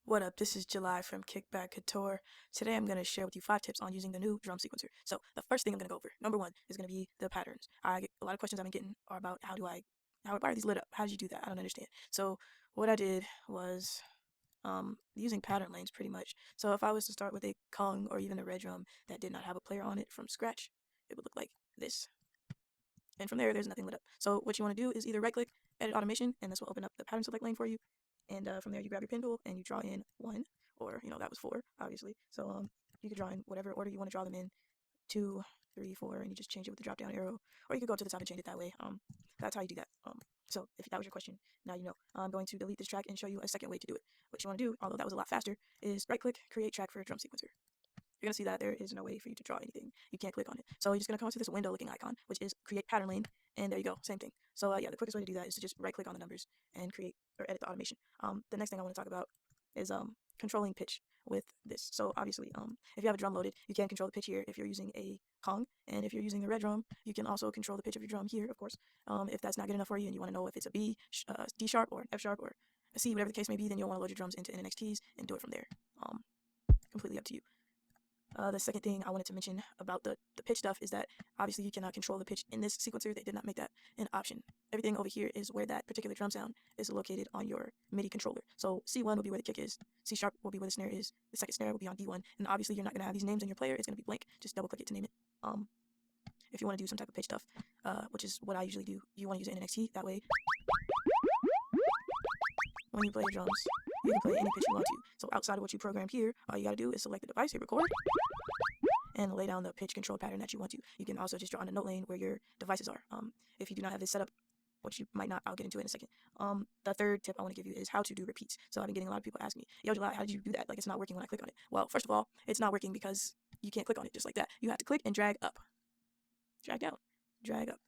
What up, this is July from Kickback Couture. Today I'm going to share with you 5 tips on using the new drum sequencer. So the first thing I'm going to go over, number 1, is going to be the patterns. I get a lot of questions I've been getting are about why are these lit up? How did you do that? I don't understand. So what I did was using pattern lanes pretty much. So if I was to start with a Kong or even a red drum that did not have a player on it from scratch, it would look like this. And from there's nothing lit up. So what you want to do is either right click, edit automation, and this will open up the pattern select lane for you. And from there you grab your pin tool and you draw in 1, or that was 4 obviously. So you could draw in whatever order you want to draw them in, 2, 3, 4, and you just change it with the drop down arrow, or you could go to the top and change it that way. That's how you do that. So if that was your question, now you know. I'm going to delete this track and show you a second way to do it. What you want to do, although that was a lot faster, is right click, create track for a drum sequencer. You're going to see that there is no way for you to draw anything. You can't click on it. So you're just going to come to this window looking icon, which is create pattern lane, and there you go, same thing. So yeah, the quickest way to do that is to just right click on the numbers and create or edit the automation. The next thing I want to talk about is controlling pitch with this. So obviously, if you have a drum loaded, you can control the pitch here if you're using a Kong, and if you're using the red drum, you can also control the pitch of your drum here, of course. If that's not good enough for you and you want to know if it's a B, D sharp, or an F sharp, or a C, whatever the case may be, then you'll want to load your drums into NXTs and do it from there. Completely up to you. The second thing I wanted to mention about the pitch stuff is that obviously you cannot control the pitch in this sequencer. They did not make that an option. Everything over here is where that particular drum sound is located on your MIDI controller. So C1 will be where the kick is, C sharp will be where the snare is, the second snare will be on D1, and obviously you're not going to have these names in your player. It's going to be blank. Just double click it to name it. If you want to do some type of pitch stuff, which is what I usually do, you want to use it in NXT. That way, when you play your drums, you can play any pitch you want to. So outside of what you programmed here, all you got to do is select the device, hit record, and lay down the pitch control pattern that you want to. You can also just draw in the note lane where your devices are. If you do not have this set up, which you might not, I'll get into it in a second. The third tip I want to give you is how to do repeats. So I've been getting a lot of people ask me, yo, July, how did you do that? Like, it's not working when I click on it. Well, first of all, it's not working because you can't click on it just like that. You have to click and drag up. Drag down. Drag up.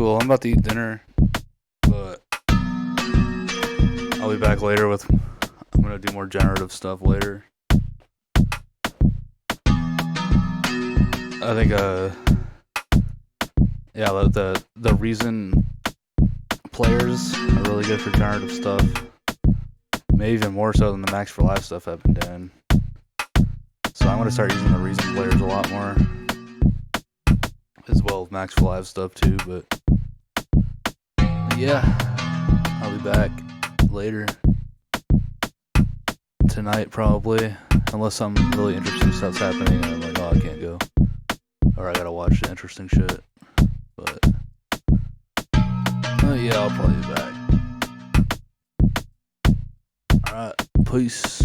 cool. I'm about to eat dinner, but I'll be back later with. I'm gonna do more generative stuff later. I think yeah, the reason players are really good for generative stuff, maybe even more so than the Max for Live stuff I've been doing. So I'm gonna start using the reason players a lot more, as well as Max for Live stuff too. But yeah, I'll be back later tonight probably, unless some really interesting stuff's happening and I'm like, oh, I can't go, or I gotta watch the interesting shit. But yeah, I'll probably be back. Alright, peace.